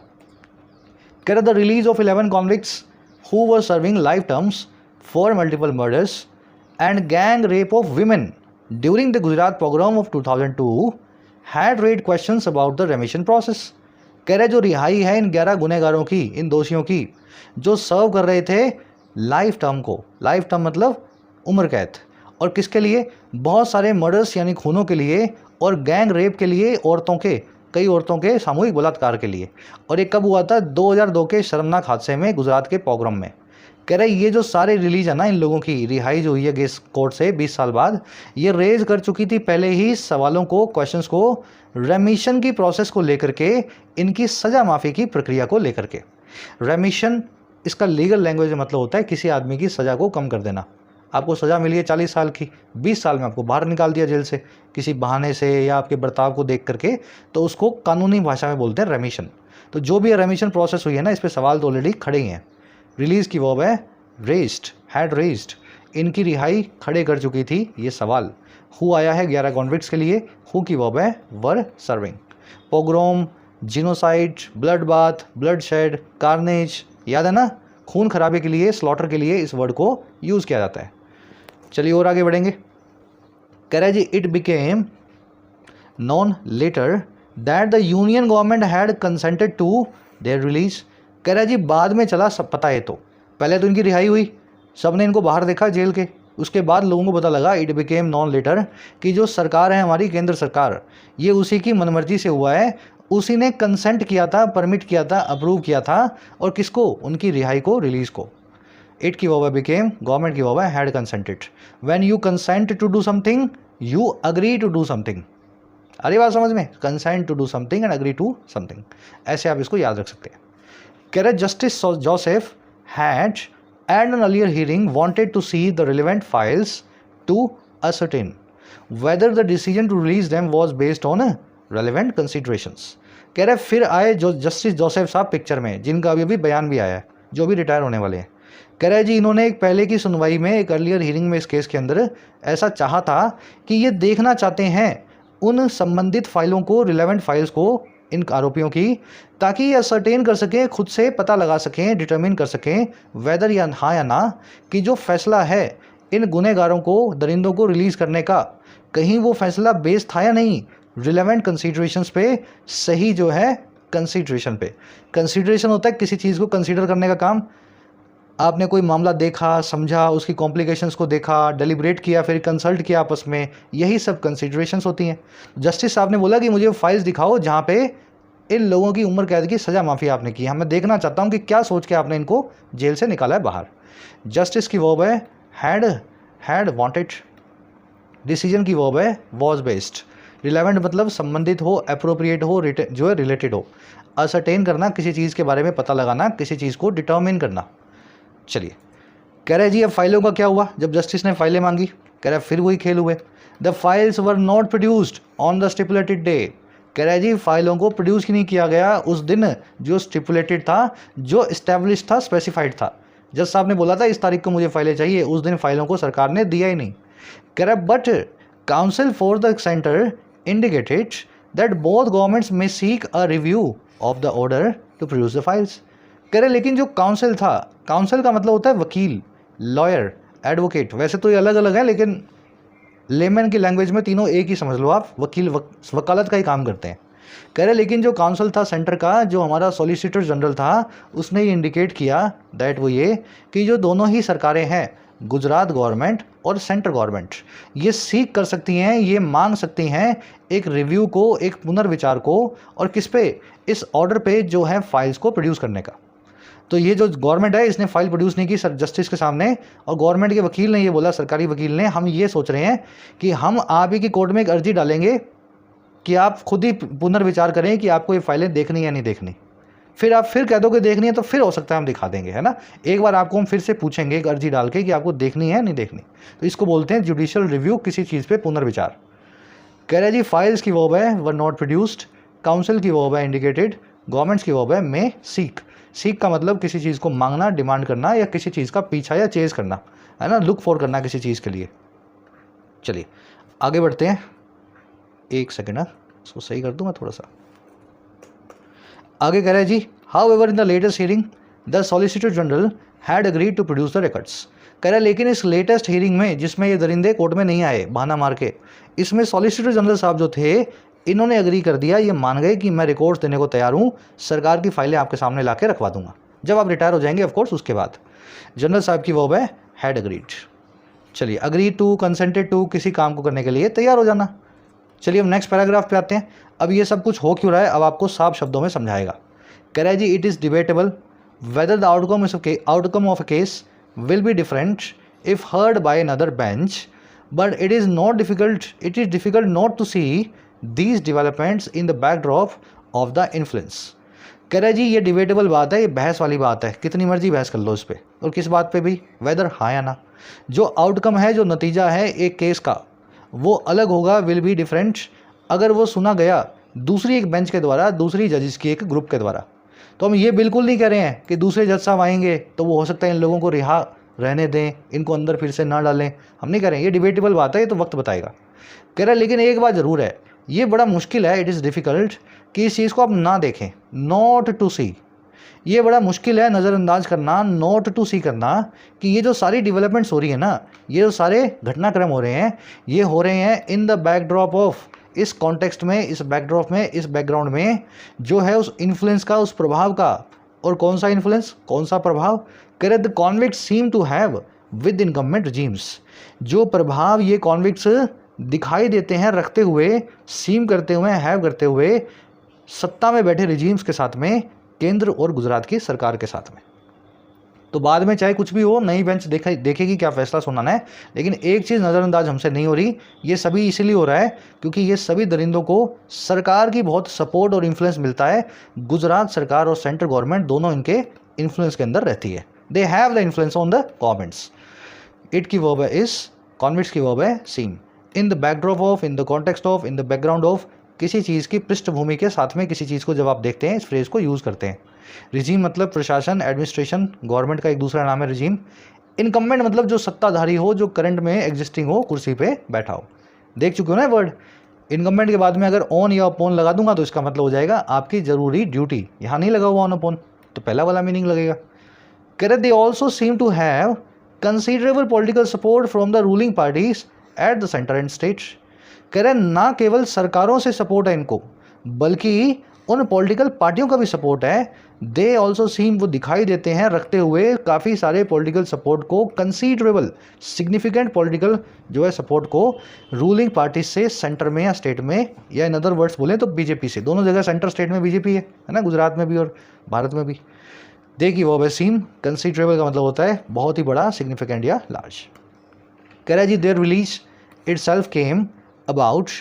कह रहा the release of 11 convicts who were serving life terms for multiple murders and gang rape of women during the Gujarat pogrom of 2002 had raised questions about the remission process. कह रहे जो रिहाई है इन 11 गुनहगारों की, इन दोषियों की, जो सर्व कर रहे थे लाइफ टर्म को, लाइफ टर्म मतलब उम्र कैद, और किसके लिए? बहुत सारे मर्डर्स यानी खूनों के लिए, और गैंग रेप के लिए, औरतों के, कई औरतों के सामूहिक बलात्कार के लिए। और ये कब हुआ था? 2002 के शर्मनाक हादसे में, गुजरात के पोग्राम में। कह रहे ये जो सारे रिलीज है ना, इन लोगों की रिहाई जो हुई है गेस कोर्ट से 20 साल बाद, ये रेज कर चुकी थी पहले ही सवालों को, क्वेश्चंस को, रेमिशन की प्रोसेस को लेकर के, इनकी सज़ा माफ़ी की प्रक्रिया को लेकर के। रेमिशन इसका लीगल लैंग्वेज में मतलब होता है किसी आदमी की सज़ा को कम कर देना। आपको सज़ा मिली है 40 साल की, 20 साल में आपको बाहर निकाल दिया जेल से किसी बहाने से या आपके बर्ताव को देख करके, तो उसको कानूनी भाषा में बोलते हैं रेमिशन। तो जो भी रेमिशन प्रोसेस हुई है ना, इस पर सवाल तो ऑलरेडी खड़े ही हैं। रिलीज़ की वर्ब है रेज्ड, हैड रेज्ड, इनकी रिहाई खड़े कर चुकी थी, ये सवाल। हु आया है 11 कॉन्विक्ट्स के लिए, हु की वर्ब है were serving. Pogrom, genocide, bloodbath, bloodshed, carnage, याद है ना, खून खराबे के लिए, स्लॉटर के लिए इस वर्ड को यूज़ किया जाता है। चलिए और आगे बढ़ेंगे। कह रहा है जी it became known later that the union government had consented to their release. कह रहा है जी बाद में चला सब पता है, तो पहले तो इनकी रिहाई हुई, सबने इनको बाहर देखा जेल के, उसके बाद लोगों को पता लगा इट बिकेम नॉन लेटर कि जो सरकार है हमारी केंद्र सरकार, ये उसी की मनमर्जी से हुआ है, उसी ने कंसेंट किया था, परमिट किया था, अप्रूव किया था, और किसको, उनकी रिहाई को, रिलीज़ को। इट की वर्ब बिकेम, गवर्नमेंट की verb had consented. When you consent to do something you agree to do something. अरे बात समझ में, consent to do something and agree to something, ऐसे आप इसको याद रख सकते हैं। कह रहे justice Joseph had at an earlier hearing wanted to see the relevant files to ascertain whether the decision to release them was based on relevant considerations। कह रहे फिर आए जो जस्टिस जोसेफ साहब पिक्चर में, जिनका अभी बयान भी आया है, जो भी रिटायर होने वाले हैं। कह रहे जी इन्होंने एक पहले की सुनवाई में, एक अर्लियर हियरिंग में इस केस के अंदर ऐसा चाहा था कि ये देखना चाहते हैं उन संबंधित फाइलों को, रिलेवेंट फाइल्स को इन आरोपियों की, ताकि ये असर्टेन कर सकें, खुद से पता लगा सकें, डिटरमिन कर सकें वेदर या हाँ या ना, कि जो फैसला है इन गुनहगारों को, दरिंदों को रिलीज़ करने का, कहीं वो फैसला बेस्ड था या नहीं रिलेवेंट कंसीडरेशंस पे, सही जो है कंसीडरेशन पे। कंसीडरेशन होता है किसी चीज़ को कंसीडर करने का काम। आपने कोई मामला देखा, समझा, उसकी कॉम्प्लिकेशंस को देखा, डेलिब्रेट किया, फिर कंसल्ट किया आपस में, यही सब कंसीडरेशंस होती हैं। जस्टिस साहब ने बोला कि मुझे फाइल्स दिखाओ जहाँ पे इन लोगों की उम्र कैद की सज़ा माफ़ी आपने की है, मैं देखना चाहता हूँ कि क्या सोच के आपने इनको जेल से निकाला है बाहर। जस्टिस की वर्ब है हैड वांटेड, डिसीजन की वर्ब है वाज बेस्ड। रिलेवेंट मतलब संबंधित हो, अप्रोप्रिएट हो, जो है रिलेटेड हो। असर्टेन करना, किसी चीज़ के बारे में पता लगाना, किसी चीज़ को डिटर्मिन करना। चलिए कह रहे जी अब फाइलों का क्या हुआ, जब जस्टिस ने फाइलें मांगी, कह रहे फिर वही खेल हुए। The files were not produced on the stipulated day. कह रहे जी फाइलों को प्रोड्यूस नहीं किया गया उस दिन जो स्टिपुलेटेड था, जो इस्टेब्लिश था, स्पेसिफाइड था। जज साहब ने बोला था इस तारीख को मुझे फाइलें चाहिए, उस दिन फाइलों को सरकार ने दिया ही नहीं। कह रहा but counsel for the centre indicated that both governments may seek a review of the order to produce the files. कह रहे लेकिन जो काउंसिल था, काउंसिल का मतलब होता है वकील, लॉयर, एडवोकेट, वैसे तो ये अलग अलग है लेकिन लेमैन की लैंग्वेज में तीनों एक ही समझ लो आप, वकील वकालत का ही काम करते हैं। कह रहे लेकिन जो काउंसिल था सेंटर का, जो हमारा सॉलिसिटर जनरल था, उसने ये इंडिकेट किया दैट वो ये कि जो दोनों ही सरकारें हैं, गुजरात गवर्नमेंट और सेंट्रल गवर्नमेंट, ये सीख कर सकती हैं, ये मांग सकती हैं एक रिव्यू को, एक पुनर्विचार को, और किस पे, इस ऑर्डर पे जो है फाइल्स को प्रोड्यूस करने का। तो ये जो गवर्नमेंट है इसने फाइल प्रोड्यूस नहीं की सर जस्टिस के सामने, और गवर्नमेंट के वकील ने ये बोला, सरकारी वकील ने, हम ये सोच रहे हैं कि हम आप ही की कोर्ट में एक अर्जी डालेंगे कि आप खुद ही पुनर्विचार करें कि आपको ये फाइलें देखनी है या नहीं देखनी। फिर आप फिर कह दो कि देखनी है तो फिर हो सकता है हम दिखा देंगे, है ना। एक बार आपको हम फिर से पूछेंगे एक अर्जी डाल के कि आपको देखनी है नहीं देखनी। तो इसको बोलते हैं जुडिशियल रिव्यू, किसी चीज़ पे पुनर्विचार। कह रहे जी फाइल्स की वर्ब है वर नॉट प्रोड्यूस्ड, काउंसिल की वर्ब है इंडिकेटेड, गवर्नमेंट्स की वर्ब है मे सीक। सीक का मतलब किसी चीज़ को मांगना, डिमांड करना, या किसी चीज़ का पीछा या चेज करना, है ना, लुक फॉर करना किसी चीज़ के लिए। चलिए आगे बढ़ते हैं, एक सेकेंड ना, इसको सही कर दूँ मैं थोड़ा सा। आगे कह रहे हैं जी however in the latest hearing the solicitor general had agreed to produce the records. कह रहे हैं लेकिन इस लेटेस्ट हियरिंग में, जिसमें ये दरिंदे कोर्ट में नहीं आए बहाना मार के, इसमें सॉलिसिटर जनरल साहब जो थे, इन्होंने अग्री कर दिया, ये मान गए कि मैं रिकॉर्ड्स देने को तैयार हूँ, सरकार की फाइलें आपके सामने ला के रखवा दूंगा जब आप रिटायर हो जाएंगे, ऑफकोर्स उसके बाद। जनरल साहब की वर्ब है हैड अग्रीड। चलिए अग्री टू, कंसेंटेड टू, किसी काम को करने के लिए तैयार हो जाना। चलिए हम नेक्स्ट पैराग्राफ पे आते हैं। अब ये सब कुछ हो क्यों रहा है, अब आपको साफ शब्दों में समझाएगा। कह रहा है जी it is debatable whether the outcome of a case will be different if heard by another bench, but it is difficult not to see these developments in the backdrop of the influence। कह रहा है जी ये debatable बात है, ये बहस वाली बात है, कितनी मर्जी बहस कर लो इस पर, और किस बात पे भी, वेदर हाँ या ना। जो आउटकम है, जो नतीजा है एक केस का, वो अलग होगा, विल बी डिफरेंट अगर वो सुना गया दूसरी एक बेंच के द्वारा, दूसरी जजेस की एक ग्रुप के द्वारा। तो हम ये बिल्कुल नहीं कह रहे हैं कि दूसरे जज साहब आएंगे तो वो हो सकता है इन लोगों को रिहा रहने दें, इनको अंदर फिर से ना डालें, हम नहीं कह रहे हैं, ये डिबेटेबल बात है, ये तो वक्त बताएगा। कह रहा है लेकिन एक बात ज़रूर है, ये बड़ा मुश्किल है, इट इज़ डिफ़िकल्ट कि इस चीज़ को आप ना देखें, नॉट टू सी। ये बड़ा मुश्किल है नज़रअंदाज करना, नॉट टू सी करना, कि ये जो सारी डेवलपमेंट्स हो रही है ना, ये जो सारे घटनाक्रम हो रहे हैं, ये हो रहे हैं इन द बैकड्रॉप ऑफ, इस कॉन्टेक्स्ट में, इस बैकड्रॉप में, इस बैकग्राउंड में जो है उस इन्फ्लुएंस का, उस प्रभाव का। और कौन सा इन्फ्लुएंस, कौन सा प्रभाव? कह the convict seem to have with incumbent regimes, जो प्रभाव ये कॉन्विक्ट्स दिखाई देते हैं रखते हुए, सीम करते हुए, हैव करते हुए सत्ता में बैठे रजीम्स के साथ में, केंद्र और गुजरात की सरकार के साथ में। तो बाद में चाहे कुछ भी हो, नई बेंच देखेगी क्या फैसला सुनाना है, लेकिन एक चीज़ नज़रअंदाज हमसे नहीं हो रही, ये सभी इसीलिए हो रहा है क्योंकि ये सभी दरिंदों को सरकार की बहुत सपोर्ट और इन्फ्लुएंस मिलता है। गुजरात सरकार और सेंट्रल गवर्नमेंट दोनों इनके इन्फ्लुएंस के अंदर रहती है, they have the influence on the governments. It की वर्ब है इस, कॉन्विक्ट्स की वर्ब है seem. In the backdrop of, in the context of, in the background of, किसी चीज़ की पृष्ठभूमि के साथ में किसी चीज़ को जब आप देखते हैं, इस फ्रेज को यूज़ करते हैं। रिजीम मतलब प्रशासन, एडमिनिस्ट्रेशन, गवर्नमेंट का एक दूसरा नाम है रिजीम। इनकम्बेंट मतलब जो सत्ताधारी हो, जो करंट में एग्जिस्टिंग हो, कुर्सी पे बैठा हो। देख चुके हो ना वर्ड। इनकम्बेंट के बाद में अगर ऑन या अपोन लगा दूंगा तो इसका मतलब हो जाएगा आपकी जरूरी ड्यूटी। यहाँ नहीं लगा हुआ ऑन अपोन, तो पहला वाला मीनिंग लगेगा। कह they also seem to have considerable political support from the ruling parties at the centre and state. कह रहे ना केवल सरकारों से सपोर्ट है इनको, बल्कि उन पॉलिटिकल पार्टियों का भी सपोर्ट है। दे ऑल्सो सीम, वो दिखाई देते हैं रखते हुए काफ़ी सारे पॉलिटिकल सपोर्ट को, कंसीडरेबल, सिग्निफिकेंट पॉलिटिकल जो है सपोर्ट को रूलिंग पार्टी से, सेंटर में या स्टेट में, या इन अदर वर्ड्स बोलें तो बीजेपी से। दोनों जगह सेंटर स्टेट में बीजेपी है ना, गुजरात में भी और भारत में भी। देखिए वो सीम, कंसीडरेबल का मतलब होता है बहुत ही बड़ा, सिग्निफिकेंट या लार्ज। कह रहा है जी their release itself came about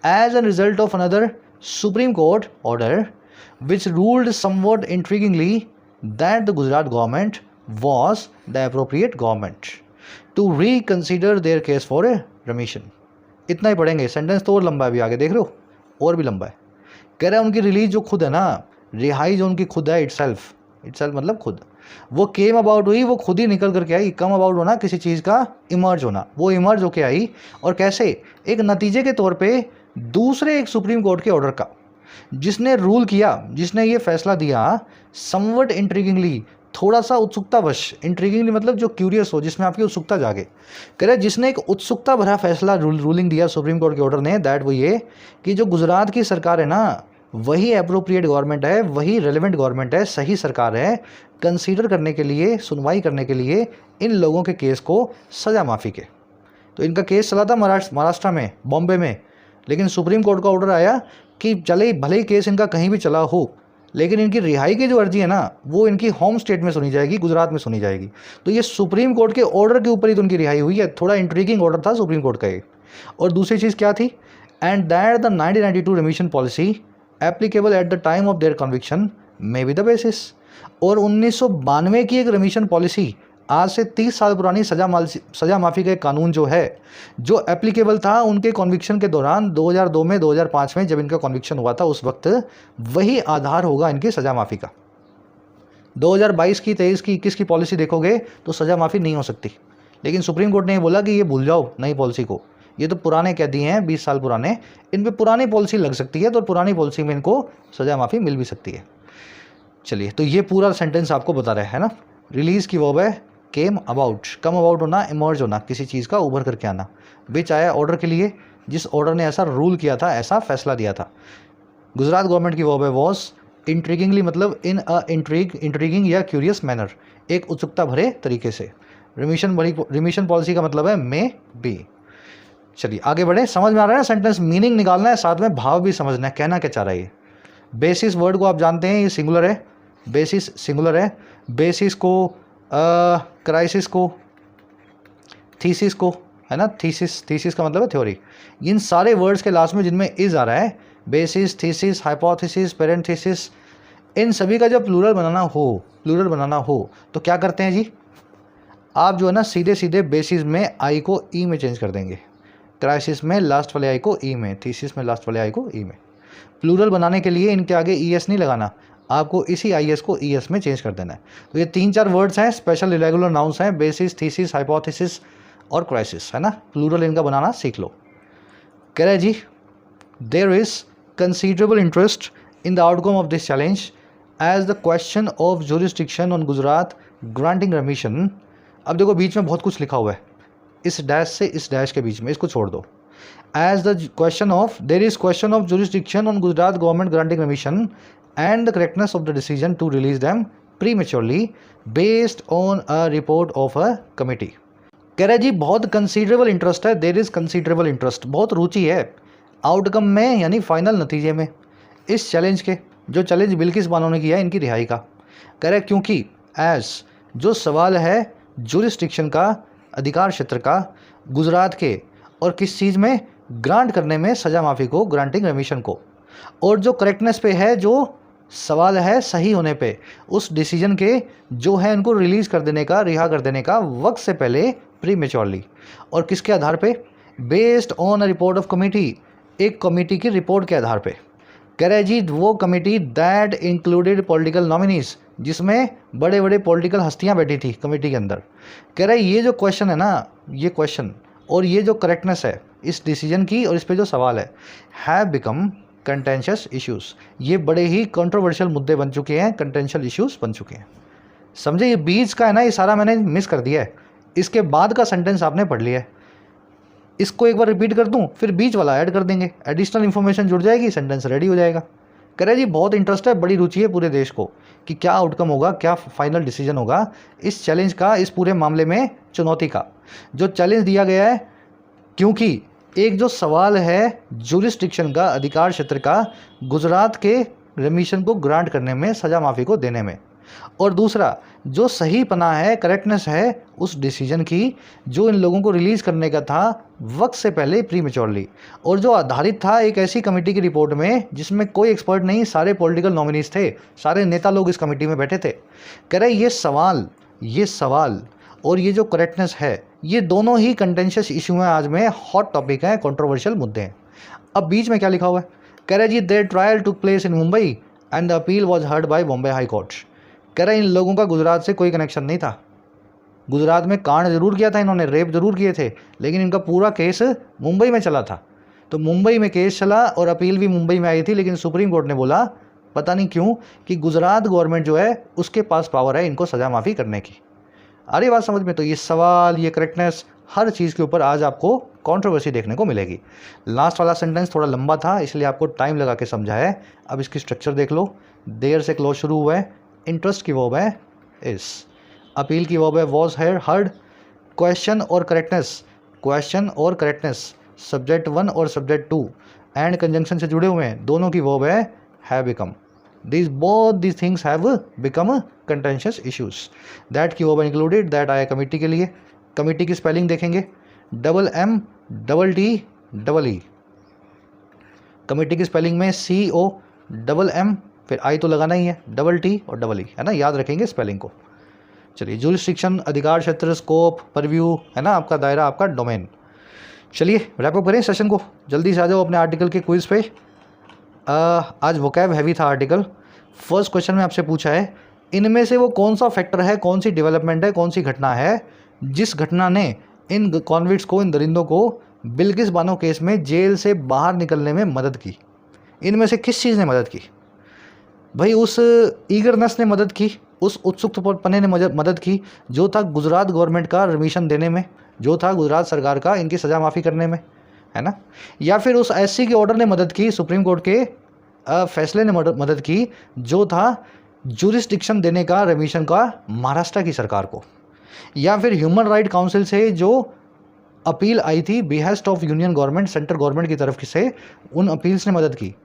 as a result of another Supreme Court order which ruled somewhat intriguingly that the Gujarat government was the appropriate government to reconsider their case for a remission। इतना ही पढ़ेंगे, sentence तो और लंबा है, भी आगे देख रहे हो और भी लंबा है। कह रहा है उनकी रिलीज जो खुद है ना, रिहाई जो उनकी खुद है, इटसेल्फ मतलब खुद, वो केम अबाउट हुई, वो खुद ही निकल करके आई। कम अबाउट होना, किसी चीज़ का इमर्ज होना, वो इमर्ज होके आई। और कैसे? एक नतीजे के तौर पे दूसरे एक सुप्रीम कोर्ट के ऑर्डर का, जिसने रूल किया, जिसने ये फैसला दिया, समवट इंट्रिगिंगली, थोड़ा सा उत्सुकतावश, इंट्रिगिंगली मतलब जो क्यूरियस हो, जिसमें आपकी उत्सुकता जागे। कह रहे जिसने एक उत्सुकता भरा फैसला, रूलिंग दिया सुप्रीम कोर्ट के ऑर्डर ने, दैट वो ये कि जो गुजरात की सरकार है ना, वही अप्रोप्रिएट गवर्नमेंट है, वही रेलिवेंट गवर्नमेंट है, सही सरकार है कंसीडर करने के लिए, सुनवाई करने के लिए इन लोगों के केस को सज़ा माफ़ी के। तो इनका केस चला था महाराष्ट्र में, बॉम्बे में, लेकिन सुप्रीम कोर्ट का ऑर्डर आया कि चले भले ही केस इनका कहीं भी चला हो, लेकिन इनकी रिहाई की जो अर्जी है ना, वो इनकी होम स्टेट में सुनी जाएगी, गुजरात में सुनी जाएगी। तो ये सुप्रीम कोर्ट के ऑर्डर के ऊपर ही तो उनकी रिहाई हुई है। थोड़ा इंट्रीगिंग ऑर्डर था सुप्रीम कोर्ट का ये। और दूसरी चीज़ क्या थी? And that the 1992 remission policy applicable at the time of their conviction may be the basis. और 1992 की एक रिमिशन पॉलिसी, आज से 30 साल पुरानी सज़ा माफ़ी का कानून जो है, जो एप्लीकेबल था उनके कन्विक्शन के दौरान 2002 में, 2005 में जब इनका कन्विक्शन हुआ था, उस वक्त वही आधार होगा इनकी सज़ा माफ़ी का। 2022 की, 23 की, 21 की पॉलिसी देखोगे तो सज़ा माफ़ी नहीं हो सकती। लेकिन सुप्रीम कोर्ट ने ये बोला कि ये भूल जाओ नई पॉलिसी को, ये तो पुराने कह दिए हैं, 20 साल पुराने, इन पर पुरानी पॉलिसी लग सकती है, तो पुरानी पॉलिसी में इनको सज़ा माफ़ी मिल भी सकती है। चलिए, तो ये पूरा सेंटेंस आपको बता रहे हैं ना। रिलीज़ की वर्ब है केम अबाउट, कम अबाउट होना, इमर्ज होना, किसी चीज़ का उभर करके आना। विच आया ऑर्डर के लिए, जिस ऑर्डर ने ऐसा रूल किया था, ऐसा फैसला दिया था। गुजरात गवर्नमेंट की वर्ब है वॉज, इंट्रीगिंगली मतलब इन अ इंट्रीगिंग या क्यूरियस मैनर, एक उत्सुकता भरे तरीके से। रिमिशन पॉलिसी का मतलब है मे बी। चलिए आगे बढ़े, समझ में आ रहा है ना सेंटेंस, मीनिंग निकालना है, साथ में भाव भी समझना है, कहना क्या चाह रहा है ये। बेसिस वर्ड को आप जानते हैं, ये सिंगुलर है, बेसिस सिंगुलर है। बेसिस को, क्राइसिस को, थीसिस को, है ना, थीसिस का मतलब है थ्योरी। इन सारे वर्ड्स के लास्ट में जिनमें इज आ रहा है, बेसिस, थीसिस, हाइपोथेसिस, पेरेंथेसिस, इन सभी का जब प्लूरल बनाना हो तो क्या करते हैं जी, आप जो है ना सीधे सीधे बेसिस में आई को ई में चेंज कर देंगे, क्राइसिस में लास्ट वाले आई को ई में, थीसिस में लास्ट वाले आई को ई में। प्लूरल बनाने के लिए इनके आगे ई एस नहीं लगाना, आपको इसी आई एस को ई एस में चेंज कर देना है। तो ये 3-4 वर्ड्स हैं, स्पेशल इरेगुलर नाउन्स हैं, बेसिस, थीसिस, हाइपोथेसिस और क्राइसिस, है ना। प्लूरल इनका बनाना सीख लो। कह रहे जी there is considerable interest in the outcome of this challenge as the question of jurisdiction on Gujarat granting permission. अब देखो बीच में बहुत कुछ लिखा हुआ है, इस डैश से इस डैश के बीच में इसको छोड़ दो। As the question of there is question of jurisdiction on Gujarat government granting permission and the correctness of the decision to release them prematurely based on a report of a committee। कह रहा है जी बहुत considerable interest है, there is considerable interest, बहुत रुचि है outcome में यानी final नतीजे में इस चैलेंज के, जो चैलेंज बिल्किस बानो ने किया है इनकी रिहाई का। कह रहा है क्योंकि एज जो सवाल है जुरिस्डिक्शन का, अधिकार क्षेत्र का, गुजरात के और किस चीज़ में, ग्रांट करने में सजा माफ़ी को, ग्रांटिंग रेमिशन को, और जो करेक्टनेस पे है, जो सवाल है सही होने पे, उस डिसीजन के जो है उनको रिलीज़ कर देने का, रिहा कर देने का वक्त से पहले, प्रीमेच्योरली, और किसके आधार पे, based on a report of committee, एक कमेटी की रिपोर्ट के आधार पे। कह रहे जी वो committee that included political nominees, जिसमें बड़े बड़े पॉलिटिकल हस्तियां बैठी थी कमेटी के अंदर। कह रहे ये जो क्वेश्चन है ना, ये क्वेश्चन और ये जो करेक्टनेस है इस डिसीजन की और इस पे जो सवाल है बिकम कंटेंशियस इश्यूज़, ये बड़े ही कंट्रोवर्शियल मुद्दे बन चुके हैं, कंटेंशियल इश्यूज़ बन चुके हैं। समझे, ये बीच का है ना, ये सारा मैंने मिस कर दिया है, इसके बाद का सेंटेंस आपने पढ़ लिया है। इसको एक बार रिपीट कर दूं, फिर बीच वाला ऐड कर देंगे, एडिशनल इन्फॉर्मेशन जुड़ जाएगी, सेंटेंस रेडी हो जाएगा। कह रहे जी बहुत इंटरेस्ट है, बड़ी रुचि है पूरे देश को कि क्या आउटकम होगा, क्या फाइनल डिसीजन होगा इस चैलेंज का, इस पूरे मामले में चुनौती का जो चैलेंज दिया गया है। क्योंकि एक जो सवाल है जुरिस्डिक्शन का, अधिकार क्षेत्र का, गुजरात के रेमिशन को ग्रांट करने में, सजा माफ़ी को देने में, और दूसरा जो सही पना है, करेक्टनेस है उस डिसीजन की जो इन लोगों को रिलीज़ करने का था वक्त से पहले, प्रीमेच्योरली, और जो आधारित था एक ऐसी कमेटी की रिपोर्ट में जिसमें कोई एक्सपर्ट नहीं, सारे पॉलिटिकल नॉमिनीज थे, सारे नेता लोग इस कमेटी में बैठे थे। कह रहे ये सवाल और ये जो करेक्टनेस है, ये दोनों ही कंटेंशियस इशू हैं, आज में हॉट टॉपिक हैं, कंट्रोवर्शियल मुद्दे हैं। अब बीच में क्या लिखा हुआ है, कह रहे जी their trial took place in Mumbai and the appeal was heard by Bombay high court. कह रहे इन लोगों का गुजरात से कोई कनेक्शन नहीं था, गुजरात में कांड जरूर किया था इन्होंने, रेप जरूर किए थे, लेकिन इनका पूरा केस मुंबई में चला था। तो मुंबई में केस चला और अपील भी मुंबई में आई थी, लेकिन सुप्रीम कोर्ट ने बोला पता नहीं क्यों कि गुजरात गवर्नमेंट जो है उसके पास पावर है इनको सजा माफ़ी करने की। अरे बात समझ में, तो ये सवाल, ये करेक्टनेस, हर चीज़ के ऊपर आज आपको कंट्रोवर्सी देखने को मिलेगी। लास्ट वाला सेंटेंस थोड़ा लंबा था इसलिए आपको टाइम लगा के समझा है। अब इसकी स्ट्रक्चर देख लो, देयर से क्लोज शुरू हुआ है, इंटरेस्ट की वर्ब है इस, अपील की वर्ब है वॉज हर्ड, क्वेश्चन और करेक्टनेस सब्जेक्ट 1 और सब्जेक्ट 2 एंड कंजंक्शन से जुड़े हुए हैं, दोनों की वर्ब है become. both these things have become contentious issues। that की वर्ब इंक्लूडेड, दैट आया कमेटी के लिए। कमेटी की स्पेलिंग देखेंगे MM, EE। कमेटी की स्पेलिंग में COMM, फिर आई तो लगाना ही है, T और EE, है ना, याद रखेंगे स्पेलिंग को। चलिए, जुरिस्डिक्शन, अधिकार क्षेत्र, स्कोप, परव्यू, है ना, आपका दायरा, आपका डोमेन। चलिए रैप अप करें सेशन को, जल्दी से आ जाओ अपने आर्टिकल के क्विज पे। आज वोकैब हैवी था आर्टिकल। फर्स्ट क्वेश्चन में आपसे पूछा है इनमें से वो कौन सा फैक्टर है, कौन सी डेवलपमेंट है, कौन सी घटना है जिस घटना ने इन कॉन्विक्ट्स को, इन दरिंदों को बिल्किस बानो केस में जेल से बाहर निकलने में मदद की। इनमें से किस चीज़ ने मदद की भाई? उस ईगरनेस ने मदद की, उस उत्सुकपने ने मदद की जो था गुजरात गवर्नमेंट का रिमिशन देने में, जो था गुजरात सरकार का इनकी सज़ा माफ़ी करने में, है ना, या फिर उस एससी के ऑर्डर ने मदद की, सुप्रीम कोर्ट के फैसले ने मदद की जो था जुरिस्डिक्शन देने का, रेमिशन का महाराष्ट्र की सरकार को, या फिर ह्यूमन राइट काउंसिल से जो अपील आई थी behest of union government, central government की तरफ से, उन अपील्स ने मदद की,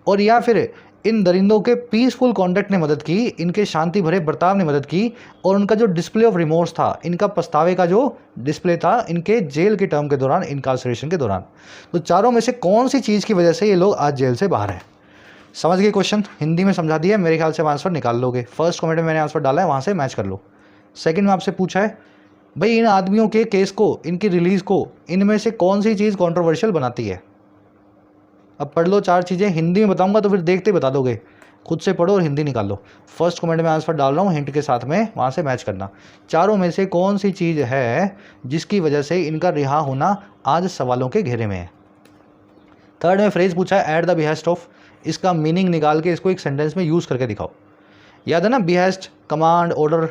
और या फिर इन दरिंदों के पीसफुल कॉन्डक्ट ने मदद की, इनके शांति भरे बर्ताव ने मदद की, और उनका जो डिस्प्ले ऑफ रिमोर्स था, इनका पछतावे का जो डिस्प्ले था इनके जेल के टर्म के दौरान, इनकार्सरेशन के दौरान। तो चारों में से कौन सी चीज़ की वजह से ये लोग आज जेल से बाहर हैं? समझ गए क्वेश्चन? हिंदी में समझा दिया, मेरे ख्याल से आंसर निकाल लोगे। फर्स्ट कमेंट में मैंने आंसर डाला है, वहाँ से मैच कर लो। सेकंड में आपसे पूछा है भाई इन आदमियों के केस को, इनकी रिलीज़ को, इनमें से कौन सी चीज़ कंट्रोवर्शियल बनाती है। अब पढ़ लो 4 चीज़ें, हिंदी में बताऊंगा तो फिर देखते बता दोगे। खुद से पढ़ो और हिंदी निकाल लो। फर्स्ट कमेंट में आंसर डाल रहा हूँ हिंट के साथ में, वहाँ से मैच करना। चारों में से कौन सी चीज़ है जिसकी वजह से इनका रिहा होना आज सवालों के घेरे में है। थर्ड में फ्रेज पूछा है एट द बिहेस्ट ऑफ, इसका मीनिंग निकाल के इसको एक सेंटेंस में यूज़ करके दिखाओ। याद है ना, बिहेस्ट कमांड ऑर्डर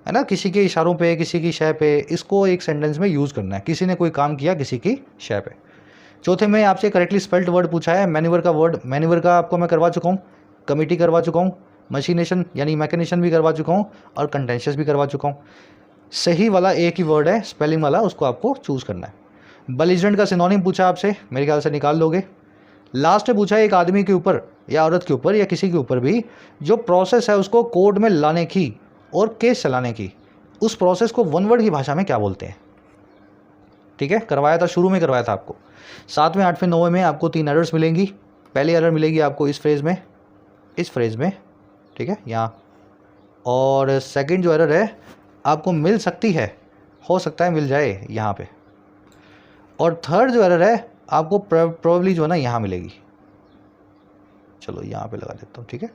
है ना, किसी के इशारों पे, किसी की शय पे, इसको एक सेंटेंस में यूज़ करना है। किसी ने कोई काम किया किसी की शय पे। चौथे में आपसे करेक्टली स्पेल्ड वर्ड पूछा है मैन्यूवर का वर्ड। मैन्यूवर का आपको मैं करवा चुका हूँ, कमिटी करवा चुका हूँ, मशीनेशन यानी मैकेनिशन भी करवा चुका हूँ और कंटेंशियस भी करवा चुका हूँ। सही वाला एक ही वर्ड है स्पेलिंग वाला, उसको आपको चूज़ करना है। बेलिजरेंट का सिनोनिम पूछा आपसे, मेरे ख्याल से निकाल लोगे। लास्ट में पूछा है एक आदमी के ऊपर या औरत के ऊपर या किसी के ऊपर भी जो प्रोसेस है उसको कोर्ट में लाने की और केस चलाने की, उस प्रोसेस को वन वर्ड की भाषा में क्या बोलते हैं। ठीक है, करवाया था, शुरू में करवाया था आपको। 7वें 8वें 9वें में आपको 3 एरर्स मिलेंगी। पहली एरर मिलेगी आपको इस फ्रेज़ में, इस फ्रेज़ में, ठीक है, यहाँ। और सेकंड जो एरर है आपको मिल सकती है, हो सकता है मिल जाए यहाँ पे। और थर्ड जो एरर है आपको प्रोबेबली जो है ना यहाँ मिलेगी। चलो यहाँ पे लगा देता हूँ, ठीक है।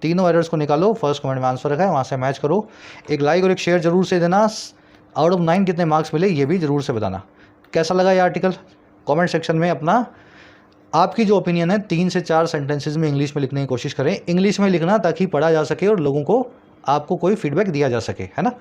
तीनों एरर्स को निकालो। फर्स्ट कमेंट में आंसर रखा है, वहाँ से मैच करो। एक लाइक और एक शेयर जरूर से देना। आउट ऑफ 9 कितने मार्क्स मिले ये भी ज़रूर से बताना। कैसा लगा ये आर्टिकल, कमेंट सेक्शन में अपना आपकी जो ओपिनियन है 3 से 4 सेंटेंसेस में इंग्लिश में लिखने की कोशिश करें। इंग्लिश में लिखना ताकि पढ़ा जा सके और लोगों को आपको कोई फीडबैक दिया जा सके, है ना।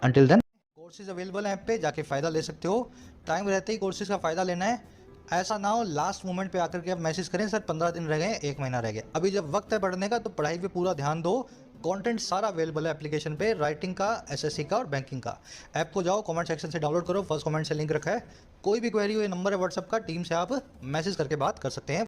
अंटिल देन कोर्सेज अवेलेबल हैं ऐप पे, जाके फ़ायदा ले सकते हो। टाइम रहते ही कोर्सेज का फ़ायदा लेना है। ऐसा ना हो लास्ट मोमेंट पे आकर के आप मैसेज करें सर 15 दिन रह गए, 1 महीना रह गया। अभी जब वक्त है पढ़ने का तो पढ़ाई पे पूरा ध्यान दो। कंटेंट सारा अवेलेबल है एप्लीकेशन पे, राइटिंग का, एसएससी का और बैंकिंग का। ऐप को जाओ, कमेंट सेक्शन से डाउनलोड करो, फर्स्ट कमेंट से लिंक रखा है। कोई भी क्वेरी हो, ये नंबर है व्हाट्सअप का, टीम से आप मैसेज करके बात कर सकते हैं।